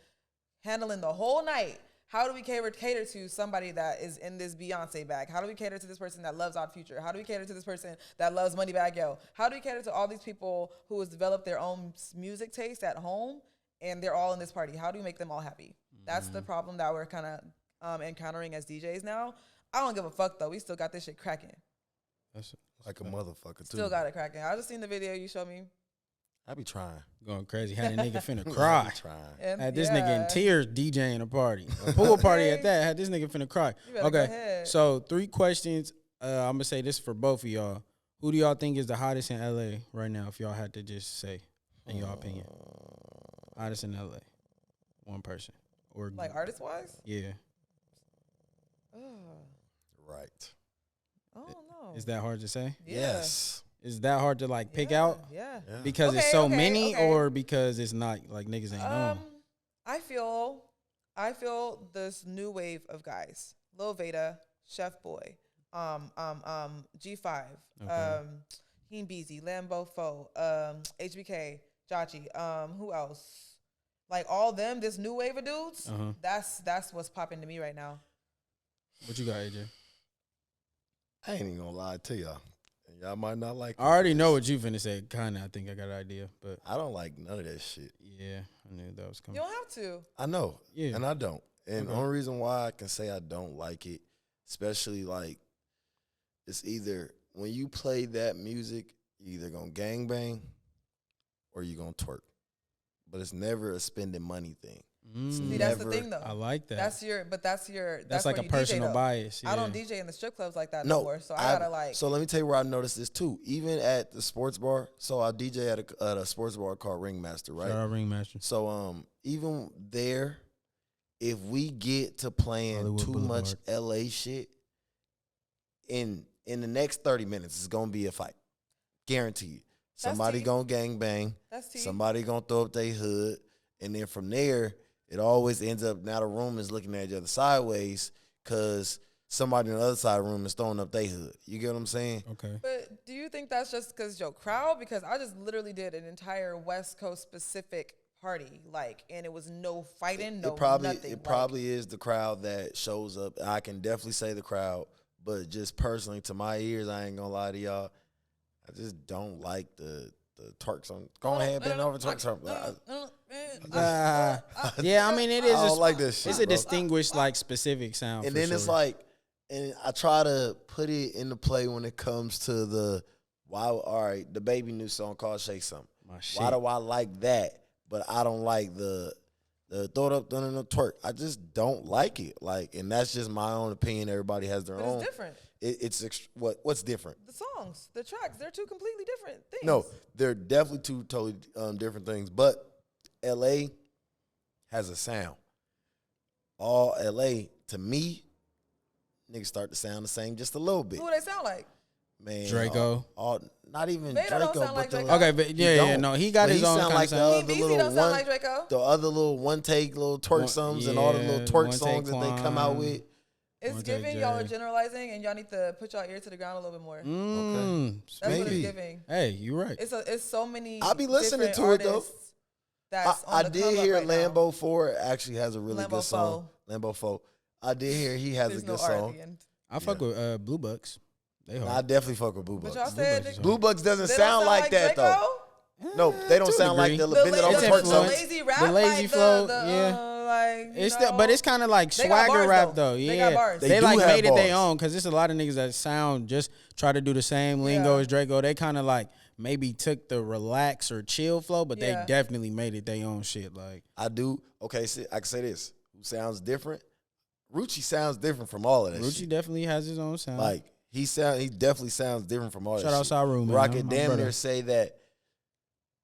handling the whole night. How do we cater to somebody that is in this Beyonce bag? How do we cater to this person that loves Odd Future? How do we cater to this person that loves Moneybagg Yo? How do we cater to all these people who has developed their own music taste at home and they're all in this party? How do we make them all happy? That's the problem that we're kind of encountering as DJs now. I don't give a fuck though. We still got this shit cracking. That's Like a motherfucker, too. Still got it cracking. I just seen the video you showed me. I be trying. going crazy. Had a nigga finna I cry. be trying. And Had this nigga in tears DJing a party. A pool Okay. party at that. Had this nigga finna cry. You better go Okay. ahead. So 3 questions. I'm gonna say this for both of y'all. Who do y'all think is the hottest in LA right now, if y'all had to just say, in your opinion? Hottest in LA. One person. Or Like artist wise? yeah. Right. I don't know. Is that hard to say? Yeah. Yes. Is that hard to like pick out? Yeah. Yeah. Because it's Okay, so okay, many, okay. or because it's not like niggas ain't know? I feel this new wave of guys. Lil Veda, Chef Boy, G5, Okay. Heen Beezy, Lambo Foe, HBK, Jachi, who else? Like all them, this new wave of dudes. Uh-huh. That's what's popping to me right now. What you got, AJ? I ain't even gonna lie to y'all. Y'all might not like it. I already know what you finna say. Kinda, I think I got an idea, but I don't like none of that shit. yeah, I knew that was You coming. don't have to. I know. Yeah. And I don't. And the Okay. only reason why I can say I don't like it, especially like, it's either when you play that music, you either gonna gangbang or you gonna twerk. But it's never a spending money thing. See, that's the Never- thing though. I like that. That's your. That's like where a you DJ, personal though. bias. I don't yeah. DJ in the strip clubs like that no more. So I gotta like. So let me tell you where I noticed this too. Even at the sports bar. So I DJ at a sports bar called Ringmaster, right? Shout out Ringmaster. So even there, if we get to playing Hollywood too Boulevard. much LA shit, in the next 30 minutes, it's gonna be a fight. Guaranteed. Somebody tea. gonna gangbang. That's tea. Somebody gonna throw up their hood. And then from there, it always ends up now the room is looking at each other sideways because somebody on the other side of the room is throwing up their hood. You get what I'm saying? Okay. But do you think that's just because your crowd? Because I just literally did an entire West Coast specific party, like, and it was no fighting, no nothing. It probably is the crowd that shows up. I can definitely say the crowd, but just personally to my ears, I ain't gonna lie to y'all. I just don't like the twerk song. Go ahead, bend over, twerk song. Yeah, I mean it is. I don't a, like this shit, It's a bro. distinguished like specific sound. And for then it's sure. like, and I try to put it into play when it comes to the all right, the baby new song called Shake Something. My shit. Why do I like that, but I don't like the throw it up, the twerk? I just don't like it. Like, and that's just my own opinion. Everybody has their But own. it's different. What's different? The songs, the tracks, they're two completely different things. No, they're definitely two totally different things. But LA has a sound. All LA, to me, niggas start to sound the same just a little bit. Who they sound like? Man, Draco. Not even Veda don't Draco, sound like but Draco. Okay, but yeah, no, he got But his he own sound kind like of the sound. other BZ little don't sound one, like Draco. the other little one take little twerk songs and all the little twerk one songs take that they come out Quan. with. It's One giving take y'all are Jay. generalizing, and y'all need to put y'all ear to the ground a little bit more. Mm, That's what maybe. it's giving. Hey, you right. It's so many. I be listening different to it, though. artists That's on I the did come up hear right now. Lambo 4 actually has a really Lambo good song. Lambo 4. I did hear he has There's a no good R at song. the end. I fuck with Blue Bucks. They Nah, I hard. definitely fuck with Blue But Bucks. y'all Blue said Bucks is Blue Bucks doesn't they sound don't like that Draco? though. No, they don't to a sound like the degree. bend it The, over It's twerk influence. songs. lazy rap, The lazy like flow, yeah. Like, you It's know, still, but it's kind of like They got swagger bars, rap though. though. They Yeah, got bars. They they do like have made it their bars. own because it's a lot of niggas that sound just try to do the same lingo Yeah. as Draco. They kind of like maybe took the relax or chill flow, but Yeah. they definitely made it their own shit. Like I do. Okay, see, I can say this. Who sounds different? Rucci sounds different from all of that Rucci shit. definitely has his own sound. Like he definitely sounds different from all that Shout out shit. Saru, man. Where I I'm could my damn brother. near say that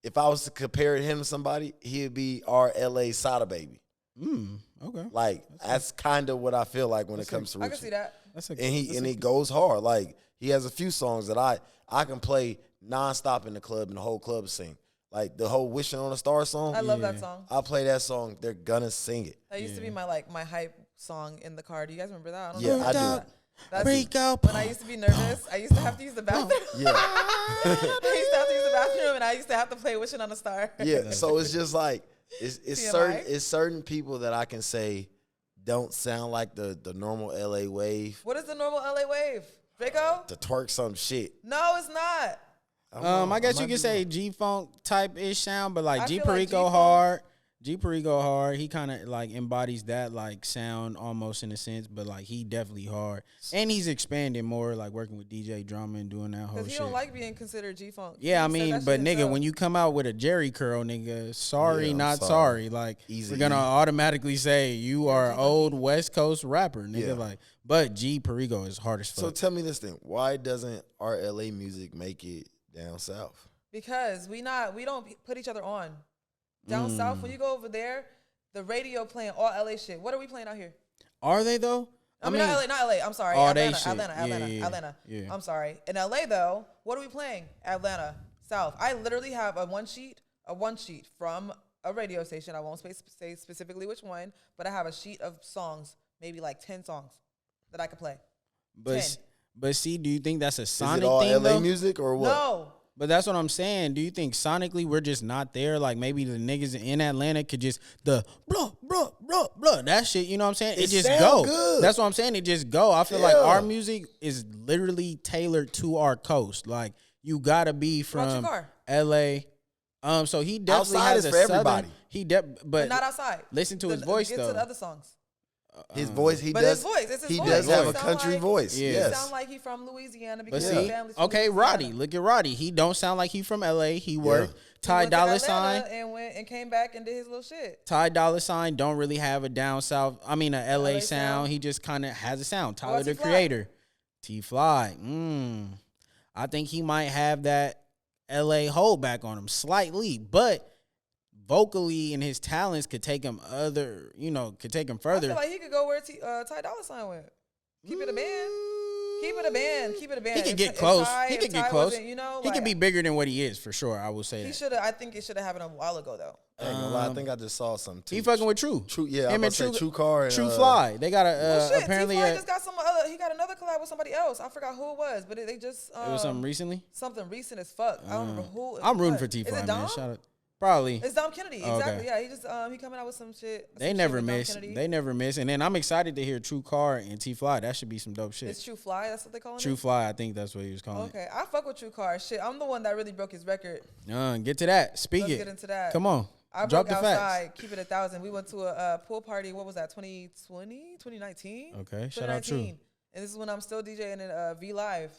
if I was to compare him to somebody, he'd be our LA Sada Baby. Okay, Like that's kind of what I feel like when it comes to Rucci. I can see that. that's a And he goes hard. Like he has a few songs that I can play nonstop in the club and the whole club sing. Like the whole "Wishing on a Star" song. I love that song. I play that song. They're gonna sing it. That used to be my hype song in the car. Do you guys remember that? I don't Yeah, know. I do. That's Rico. when I used to be nervous. I used to have to use the bathroom. Yeah, I used to have to use the bathroom, and I used to have to play "Wishing on a Star." yeah. So it's just like it's TMI? certain people that I can say don't sound like the normal LA wave What is the normal LA wave? Draco? to twerk some shit. No, it's not. I guess you might could be say wrong. G Funk type ish sound, but like I G feel like Perico G-Funk- hard. G Perico hard. He kind of like embodies that like sound almost in a sense, but like he definitely hard, and he's expanding more, like working with DJ Drama and doing that whole Because he shit. don't like being considered G-Funk. Yeah, I He said mean, that but shit nigga, himself. when you come out with a Jerry curl, nigga, sorry, Yeah, I'm not sorry. sorry. Like Easy we're gonna E. automatically say you are an old West Coast rapper, nigga. Yeah. Like, but G Perico is hard as fuck. So tell me this thing: why doesn't our LA music make it down south? Because we don't put each other on. Down south, when you go over there, the radio playing all LA shit. What are we playing out here? Are they though? I mean, not LA. I'm sorry. all Atlanta. they shit. Atlanta. Yeah. I'm sorry. In LA though, what are we playing? Atlanta South. I literally have a one sheet from a radio station. I won't say specifically which one, but I have a sheet of songs, maybe like 10 songs that I could play. But see, do you think that's a Sonic Is it all thing, LA though? music or what? No. But that's what I'm saying. Do you think sonically we're just not there? Like maybe the niggas in Atlanta could just blah that shit. You know what I'm saying? It just sound go. good. That's what I'm saying. It just go. I feel like our music is literally tailored to our coast. Like you gotta be from L.A. So he definitely Outside has is a for southern. everybody. But not outside. Listen to his voice get though. to the other songs. His voice, His voice, it's his he voice. does He have a sound country like- voice. Yeah. He Yes. sound like he from Louisiana But because see, his family's from okay, Louisiana. Roddy, look at Roddy. He don't sound like he from L.A. He worked. Ty He went to Dolla Atlanta Sign. and went and came back and did his little shit. Ty Dolla Sign don't really have a down south. I mean, a LA LA sound. sound. He just kind of has a sound. Tyler the T-Fly? Creator, T-Fly. I think he might have that LA holdback on him slightly, but vocally and his talents could take him further. I feel like he could go where Ty Dolla Sign went. Keep it a band. Keep it a band. Keep it a band. He could If- get if close. Ty- He if could get Ty close. wasn't, He like, could be bigger than what he is for sure. I will say He that. should have. I think it should have happened a while ago though. I ain't gonna lie, I think I just saw something too. He fucking with True. Yeah, Him I'm about to say True Car and True Fly. They got a Well, shit, apparently T-Fly just got some other. He got another collab with somebody else. I forgot who it was, but they just. it was something recently. Something recent as fuck. I don't remember who. I'm rooting was. for T-Fly, Is it man. Dom? Shout out. Probably. It's Dom Kennedy. Oh, okay. Exactly. Yeah, he just he coming out with some shit. They some never shit with Dom miss. Kennedy. They never miss. And then I'm excited to hear True Car and T-Fly. That should be some dope shit. It's True Fly. That's what they call it. True Fly, I think that's what he was calling Okay, I fuck with True Car. Shit, I'm the one that really broke his record. it. Get to that. Speak Let's it. get into that. Come on. I Drop broke the outside. facts. Keep it 1,000. We went to a pool party. What was that? 2020, 2019. Okay, shout out True. 2019. And this is when I'm still DJing in V Live.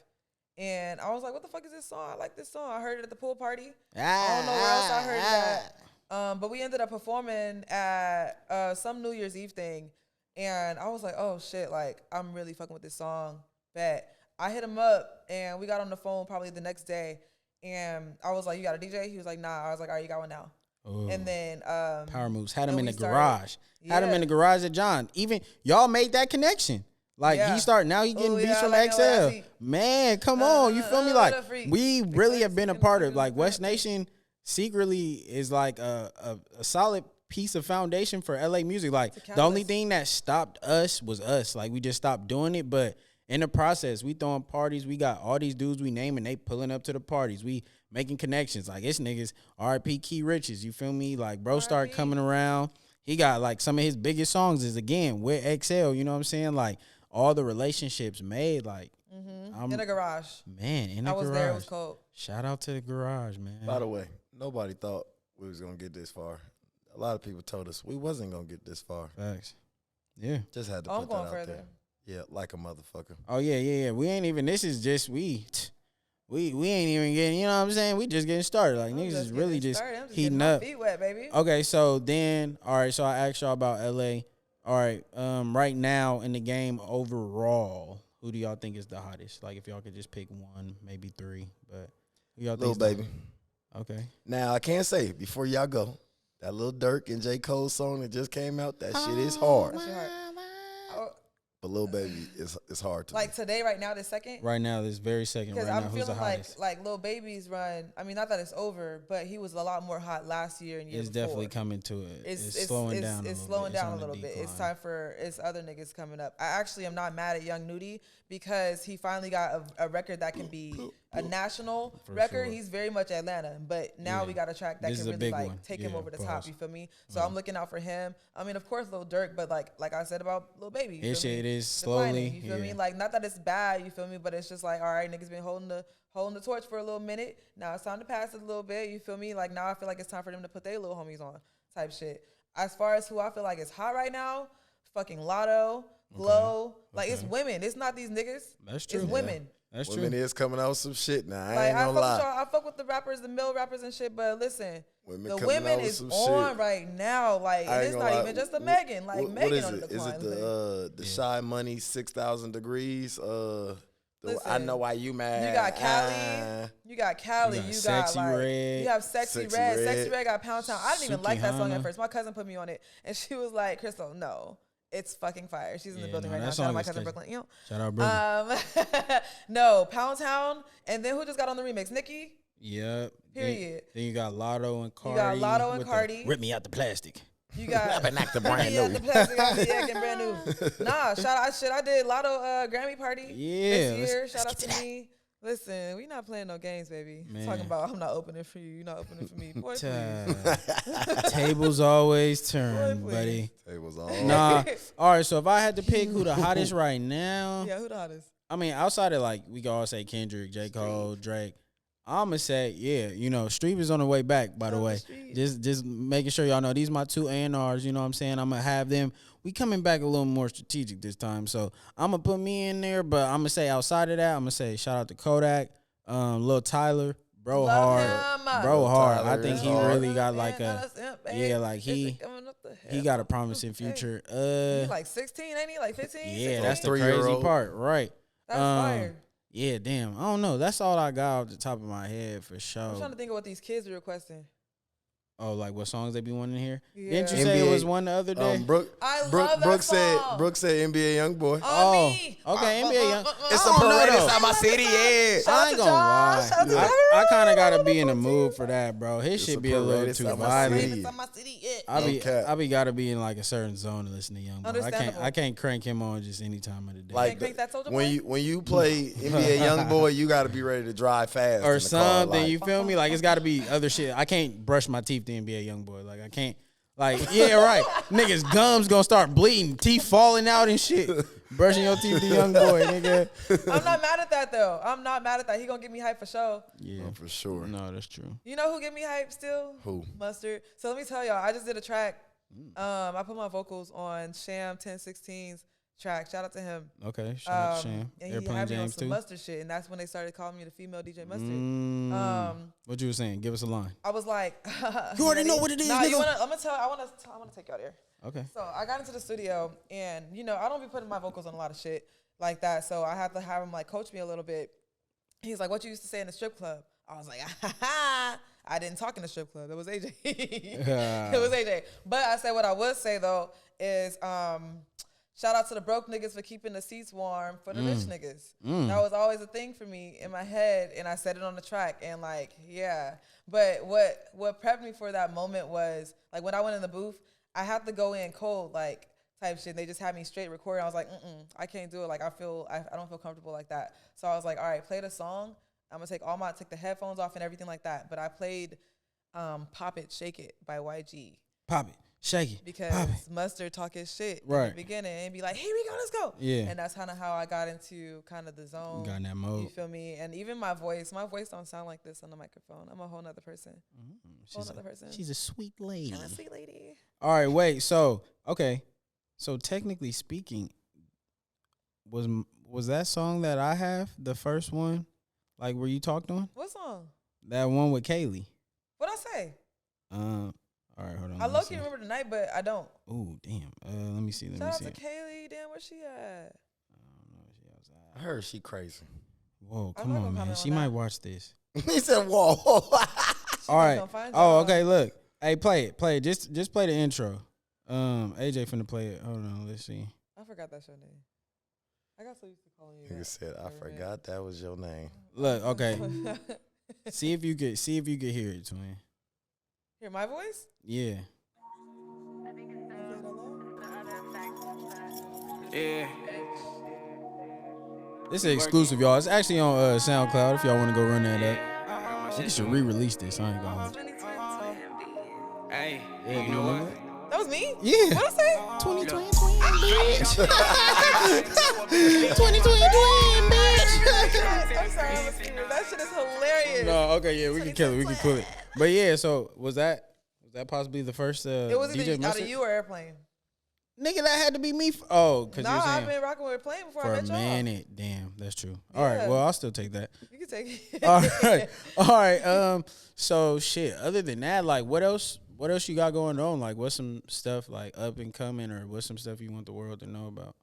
And I was like, what the fuck is this song? I like this song. I heard it at the pool party. I don't know where else I heard that. But we ended up performing at some New Year's Eve thing. And I was like, oh shit, like I'm really fucking with this song. Bet. I hit him up and we got on the phone probably the next day. And I was like, you got a DJ? He was like, nah. I was like, all right, you got one now. Ooh. And then Power moves. Had him then in we the started- garage. Had him Yeah. in the garage at John. Even y'all made that connection. Like Yeah. he started now he getting Ooh, beats yeah, from like XL. that, I see. Man, come on. You feel me? what Like a freak. we really have been a Exciting part of fucking like West freak. Nation secretly is like a solid piece of foundation for LA music. Like It's a the only catalyst. thing that stopped us was us. Like we just stopped doing it. But in the process, we throwing parties. We got all these dudes we name and they pulling up to the parties. We making connections. Like it's niggas RIP Key Riches. You feel me? Like bro start RIP. coming around. He got like some of his biggest songs is again with XL. You know what I'm saying? Like all the relationships made. Like I'm, in a garage. man in the I was garage. there. It was cold. Shout out to the garage, man. By the way, nobody thought we was gonna get this far. A lot of people told us we wasn't gonna get this far. Facts. Yeah. Just had to I'm put that going out further. there. Yeah, like a motherfucker. Oh yeah. We ain't even. This is just we ain't even getting. You know what I'm saying? We just getting started. Like I'm niggas just is really getting just started. I'm just heating getting my up. feet wet, baby. Okay, so then all right. So I asked y'all about LA. All right. Right now in the game overall, who do y'all think is the hottest? Like if y'all could just pick one, maybe three, but who y'all think? Lil is the- Baby. Okay. Now I can't say before y'all go. That little Dirk and J. Cole song that just came out, that shit is hard. That shit hard. Oh, But Lil Baby is hard to like me. today, right now, this second. Right now, this very second. Right Because now, I'm who's the feeling hottest? like Lil Baby's run. I mean, not that it's over, but he was a lot more hot last year and year It's before. definitely coming to it. It's slowing slowing down. It's a little slowing bit. down a on the little bit. It's decline. time for it's other niggas coming up. I actually am not mad at Young Nudie because he finally got a record that can be a national For record. sure. He's very much Atlanta, but now Yeah. we got a track that This can is a really big like one. take him Yeah, over the pause. top. You feel me? So I'm looking out for him. I mean, of course, Lil Durk, but like I said about Lil Baby, you This feel me? shit is Declining, slowly. you feel me? Yeah. Like not that it's bad, you feel me? But it's just like, all right, niggas been holding the torch for a little minute. Now it's time to pass it a little bit. You feel me? Like now I feel like it's time for them to put their little homies on type shit. As far as who I feel like is hot right now, fucking Lotto, Glow. Like it's women. It's not these niggas. That's true. It's women. That's true. Women is coming out with some shit now. I Like ain't I gonna fuck with lie. y'all. I fuck with the rappers, the male rappers and shit. But listen, Women the coming women out with is some on shit. right now. Like I and ain't it's gonna not lie. even just the Wh- Megan. Like what Megan is on it? the Is decline. it the Shy Money 6,000 degrees? I Listen, know why you mad. You got Cali. You got Cali. You got You got Sexy like Red. you have Sexy Sexy Red. Red. Sexy Red got Pound Town. I didn't even like that song Sukihana. at first. My cousin put me on it, and she was like, "Crystal, no." It's fucking fire. She's in the Yeah, building no, right that now. Shout out song my is cousin catchy. Brooklyn. Shout out, Brooklyn. No, Pound Town. And then who just got on the remix? Nicki? Yep. Period. Then you got Lotto and Cardi. got Lotto and with the Cardi. Rip me out the plastic. You got the brand yeah, new. the plastic acting brand new. Nah, I did Lotto Grammy party Yeah, this year. let's Shout out get to to me. Listen, we not playing no games, baby. Man. Talking about I'm not opening for you. You're not opening for me. Boy, please. Tables always turn, Boy, buddy. It was on. Nah. All right, so if I had to pick who the hottest right now, Yeah, who the hottest? I mean, outside of like, we can all say Kendrick, J. Cole, Drake. I'm going to say, yeah, you know, Streep is on the way back, by the Love way. the Street. Just making sure y'all know these my two A&Rs, you know what I'm saying? I'm going to have them. We coming back a little more strategic this time. So I'm going to put me in there, but I'm going to say outside of that, I'm going to say shout out to Kodak, Lil Tyler, Bro Love Hard. him. Bro Lil Hard. Tyler I think is he hard. really got like a, yeah, like he got a promising future. He's like 16, ain't he? Like 15? Yeah, 16? that's the crazy 3-year-old. part, right? That's fire. Yeah, damn. I don't know. That's all I got off the top of my head for I'm sure. trying to think of what these kids are requesting. Oh, like what songs they be wanting to hear? Yeah. Didn't you say it NBA, was one the other day? I love that Brooke song. said NBA Youngboy. On me. okay, NBA Young. It's I a don't know, parade though. inside my city, yeah. Shout out I ain't to gonna Josh. Shout out to lie. everyone. I kind of gotta be in the mood for that, bro. His It's shit a be a little parade too inside my violent. city. It's on my city, yeah. I cap. gotta be in like a certain zone to listen to Young Boy. Understandable. I can't crank him on just any time of the day. Like Can't crank that Soulja when Boy? you play NBA Youngboy, you got to be ready to drive fast or in the car, something, like, you feel me? Like it's got to be other shit. I can't brush my teeth to NBA Youngboy. Like I can't. Like yeah, right. Niggas gums gonna start bleeding, teeth falling out and shit. Brushing your teeth to Youngboy, nigga. I'm not mad at that, though. I'm not mad at that. He gonna get me hype for sure. Yeah, Oh, for sure. No, that's true. You know who get me hype still? Who? Mustard. So let me tell y'all, I just did a track. I put my vocals on Sham 1016's track. Shout out to him. Okay, shout out to Sham. And he Airplane had me on James some too. Mustard shit, and that's when they started calling me the female DJ Mustard. What you were saying? Give us a line. I was like, You already know what it is, Nah, nigga. you wanna? I'm gonna tell. I wanna take you out here. Okay. So I got into the studio, and you know I don't be putting my vocals on a lot of shit like that. So I had to have him like coach me a little bit. He's like, "What you used to say in the strip club?" I was like, I didn't talk in the strip club. It was AJ. It was AJ. But I said what I would say though is shout out to the broke niggas for keeping the seats warm for the rich niggas. That was always a thing for me in my head, and I said it on the track. And like, yeah. But what prepped me for that moment was like when I went in the booth, I had to go in cold, like type shit. They just had me straight recording. I was like, I can't do it. Like I don't feel comfortable like that. So I was like, all right, play the song. I'm gonna take the headphones off and everything like that. But I played "Pop It, Shake It" by YG. Pop it, shake it, Because pop it. Mustard talk his shit in Right. the beginning and be like, here we go, let's go. Yeah. And that's kind of how I got into kind of the zone. Got in that You mode. feel me? And even my voice don't sound like this on the microphone. I'm a whole nother person. Whole nother person. She's a sweet lady. I'm a sweet lady. All right, wait. So okay, so technically speaking, was that song that I have the first one? Like where you talked on What song? that one with Kaylee? What'd I say? All right, hold on. I low-key remember the night, but I don't. Oh damn. Let me see. Shout out to Kaylee. Damn, where's she at? I heard she crazy. Whoa, I'm come not on, gonna man. comment She on might that. watch this. He said, "Whoa." All right. gonna find Oh, y'all. okay. Look. Hey, play it. Just play the intro. AJ finna play it. Hold on. Let's see. I forgot that's your name. I got so used to calling you. Nigga that. said, "I Never forgot that was your name." Look. Okay. mind. see if you could hear it, twin. Hear my voice? Yeah. Yeah. This is exclusive, y'all. It's actually on SoundCloud if y'all want to go run that up. We should re-release this. I ain't gonna hold you. Hey, Yeah, you know what? That was me? Yeah. What'd I say? 2020 bitch. 2020 bitch. I'm sorry, I'm serious. That shit is hilarious. No, okay, yeah, we can kill it. We can kill it. But yeah, so was that possibly the first It was DJ either out Mustard? of you or Airplane. Nigga, that had to be me. Because Nah, you're I've saying been rocking with Airplane before for I a met y'all. minute. Damn, that's true. All right, Yeah. well, I'll still take that. You can take it. All right, all right. So shit. Other than that, like, what else you got going on? Like, what's some stuff like up and coming, or what's some stuff you want the world to know about?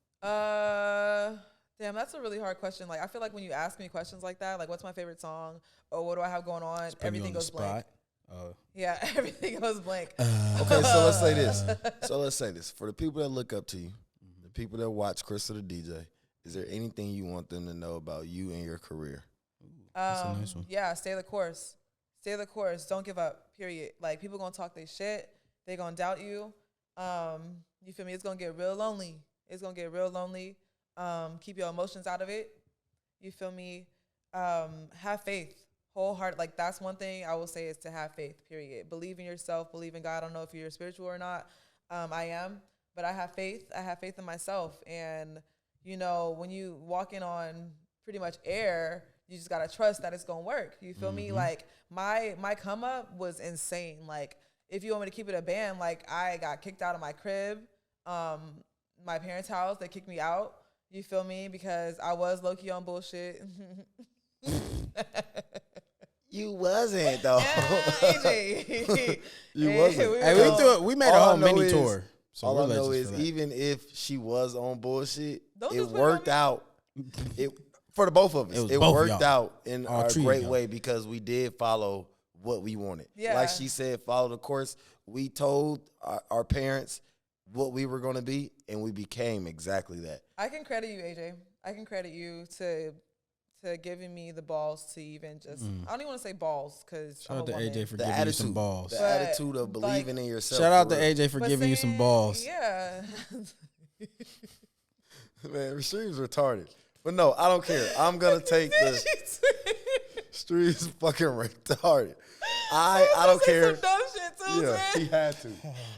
Damn, that's a really hard question. Like, I feel like when you ask me questions like that, like, what's my favorite song, or what do I have going on, Just put me everything on the goes blank. Oh, Yeah, everything goes blank. Okay, so let's say this. For the people that look up to you, people that watch Crystal the DJ, is there anything you want them to know about you and your career? That's a nice one. Yeah, stay the course. Stay the course. Don't give up, period. Like, people going to talk their shit. They going to doubt you. You feel me? It's going to get real lonely. It's going to get real lonely. Keep your emotions out of it. You feel me? Have faith. Wholehearted. Like, that's one thing I will say is to have faith, period. Believe in yourself. Believe in God. I don't know if you're spiritual or not. I am. But I have faith. I have faith in myself. And, you know, when you walking on pretty much air, you just got to trust that it's going to work. You feel me? Like, my come up was insane. Like, if you want me to keep it a band, like, I got kicked out of my crib, my parents' house. They kicked me out. You feel me? Because I was low-key on bullshit. You wasn't, though. AJ. You wasn't. Hey, we made a whole mini tour. So all I know legends is for that. even if she was on bullshit, Don't it just put it worked on me. out. It for the both of us. It was It both of worked y'all. out in All a three of great y'all. way because we did follow what we wanted. Yeah. Like she said, follow the course. We told our parents what we were going to be, and we became exactly that. I can credit you, AJ. I can credit you to giving me the balls to even just, I don't even want to say balls because I'm Shout a out to woman. AJ for The giving you some attitude, balls. the But, attitude of believing in yourself. Shout out to for real. AJ for But giving you some saying- balls. Yeah. Man, Stream's retarded. But no, I don't care. I'm going to take the Stream's fucking retarded. I don't care. Some dumb shit too, Yeah, man. he had to.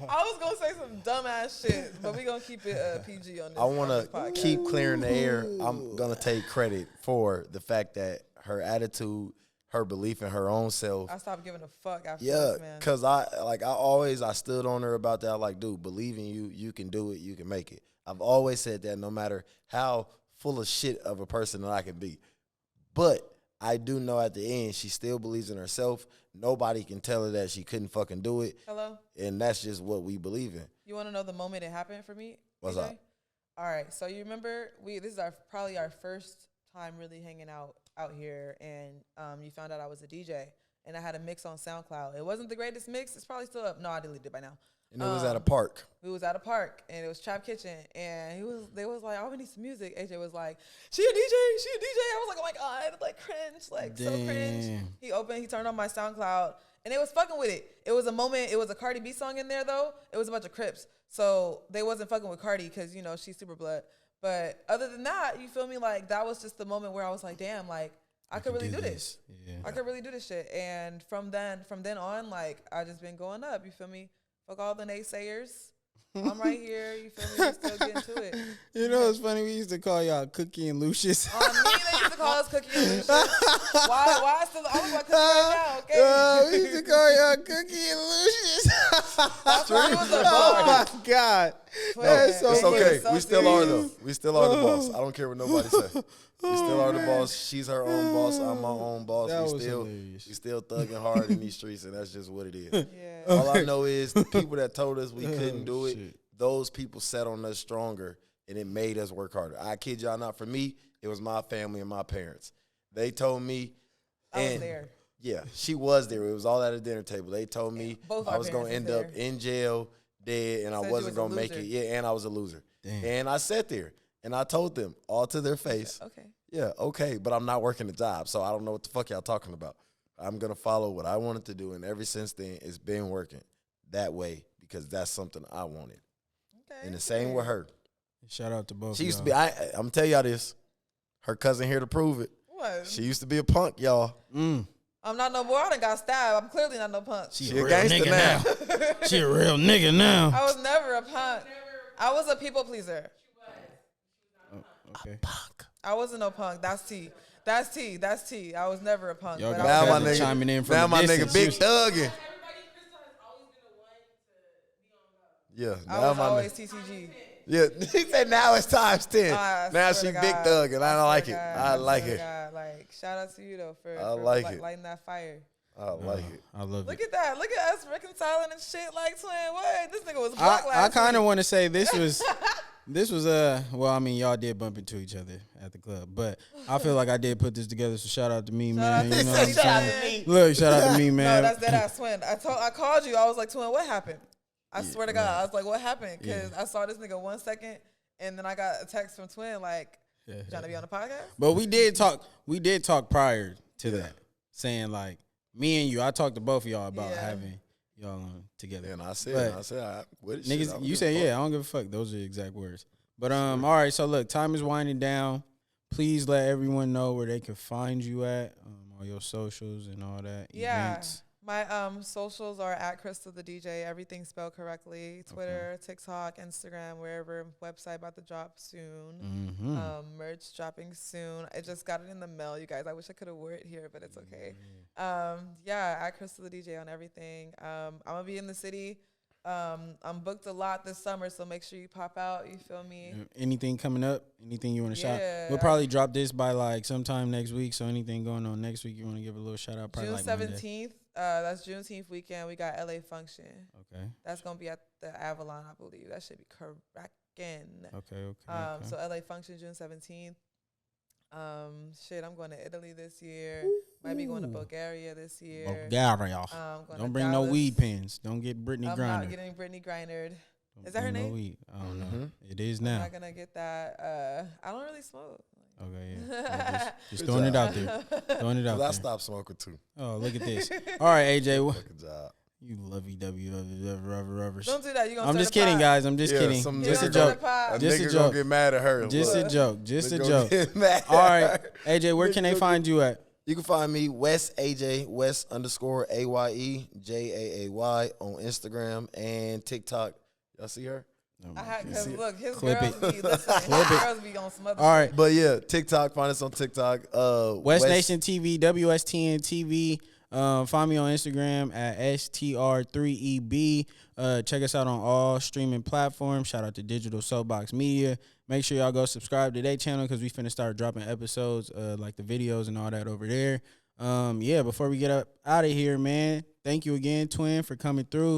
I was gonna say some dumbass shit, but we gonna keep it PG on this. I want on this to podcast. keep clearing the air. I'm going to take credit for the fact that her attitude, her belief in her own self. I stopped giving a fuck after Yeah, this, man. because I stood on her about that. I'm like, dude, believe in you. You can do it. You can make it. I've always said that no matter how full of shit of a person that I can be. But I do know at the end, she still believes in herself. Nobody can tell her that she couldn't fucking do it. Hello? And that's just what we believe in. You want to know the moment it happened for me? What's AJ? up? All right. So you remember this is probably our first time really hanging out here, and you found out I was a DJ, and I had a mix on SoundCloud. It wasn't the greatest mix. It's probably still up. No, I deleted it by now. And it was at a park. We was at a park, and it was Trap Kitchen, and they was like, oh, we need some music. AJ was like, she a DJ. I was like, oh my God, like cringe, like so cringe. Damn. He turned on my SoundCloud, and they was fucking with it. It was a moment, it was a Cardi B song in there though. It was a bunch of Crips. So they wasn't fucking with Cardi because, you know, she's super blood. But other than that, you feel me? Like that was just the moment where I was like, damn, like I could really do this. Yeah. I could really do this shit. And from then on, like I just been going up, you feel me? Fuck all the naysayers. I'm right here. You feel me? We still getting to it. You know, it's funny. We used to call y'all Cookie and Lucius. On me, they used to call us Cookie and Lucius. Why I look like Cookie right now, okay? We used to call y'all Cookie and Lucius. That's why it was a Oh boss. my God. No, That's so it's funny. okay. So We still are, serious. though. We still are the boss. I don't care what nobody say. We still are the boss. She's her own boss. I'm my own boss. That we was still hilarious. thugging hard in these streets, and that's just what it is. Yeah. All I know is the people that told us we couldn't do it, shit. those people set on us stronger, and it made us work harder. I kid y'all not. For me, it was my family and my parents. They told me. I was and there. Yeah, she was there. It was all at a dinner table. They told me Both I our was going to end parents up was there. in jail, dead, and I Said you wasn't was a going to make it. loser. Yeah, and I was a loser. Damn. And I sat there, and I told them all to their face, Okay. yeah, okay, but I'm not working the job, so I don't know what the fuck y'all talking about. I'm going to follow what I wanted to do, and ever since then, it's been working that way because that's something I wanted. Okay. And the same with her. Shout out to both. She used to y'all. be, I'm going to tell y'all this. Her cousin here to prove it. What? She used to be a punk, y'all. I'm not no more. I done got stabbed. I'm clearly not no punk. She a a real gangster nigga now. She a real nigga now. I was never a punk. I was a people pleaser. Okay. I wasn't no punk. That's T. That's T. I was never a punk. Y'all but got I Now was my Cousin nigga, chiming in from now a my nigga distance. big thugging. Yeah, I now was my always nigga. TCG. Yeah, he said now it's times 10. I Now swear she to big God. thug, and I don't like it. swear to I God, like swear it. to God. Like, shout out to you though for like it. lighting that fire. I like it. I love Look it. at that. Look at us reconciling and shit like twin. What? This nigga was black I last kind of week. want to say this was well, I mean, y'all did bump into each other at the club, but I feel like I did put this together. So shout out to me, man. out You to know you. what I'm Shout out saying? to me. Look, shout out to me, No, man. that's dead ass twin. I called you. I was like, twin, what happened? I swear to God, I was like, what happened? Because I saw this nigga 1 second, And then I got a text from Twin like, trying to be on the podcast? But we did talk prior to that, saying like me and you. I talked to both of y'all about having y'all on together. And I said, niggas, you said, I don't give a fuck. Those are the exact words. But all right. So look, time is winding down. Please let everyone know where they can find you at, all your socials and all that. Events. My socials are at Crystal the DJ. Everything spelled correctly. Twitter, TikTok, Instagram, wherever. Website about to drop soon. Merch dropping soon. I just got it in the mail, you guys. I wish I could have wore it here, but it's okay. At Crystal the DJ on everything. I'm gonna be in the city. I'm booked a lot this summer, so make sure you pop out. You feel me? Anything coming up? Anything you want to shout? We'll probably drop this by like sometime next week. So anything going on next week, you want to give a little shout out? Probably June like 17th. That's Juneteenth weekend. We got LA Function. Okay. That's gonna be at the Avalon, I believe. That should be cracking. Okay. So LA Function June 17th. I'm going to Italy this year. Might be going to Bulgaria this year. Bulgaria. Don't bring no weed pens. Don't get Brittany Griner. I'm not getting Brittany Griner. Is that her name? No weed. I don't know. It is now. I'm not gonna get that. I don't really smoke. Okay, yeah. Just throwing it out there. Throwing it out there. I stopped smoking too. Oh, look at this. All right, AJ. Good job. You lovey-dovey, rubbers. Don't do that. You gonna I'm just kidding, guys. I'm just kidding. Just a joke. Just a joke. Gonna get mad at her. Just a joke. Just a joke. All right, AJ. Where can they find you at? You can find me West AJ West _AYE JAAY on Instagram and TikTok. Y'all see her? I had because look, his Clip girls it. be listening. His girls be on some other. All right, but yeah, TikTok. Find us on TikTok. West Nation TV, WSTN TV. Find me on Instagram at STR3EB. Check us out on all streaming platforms. Shout out to Digital Soapbox Media. Make sure y'all go subscribe to their channel because we finna start dropping episodes, like the videos and all that over there. Before we get up out of here, man, thank you again, Twin, for coming through.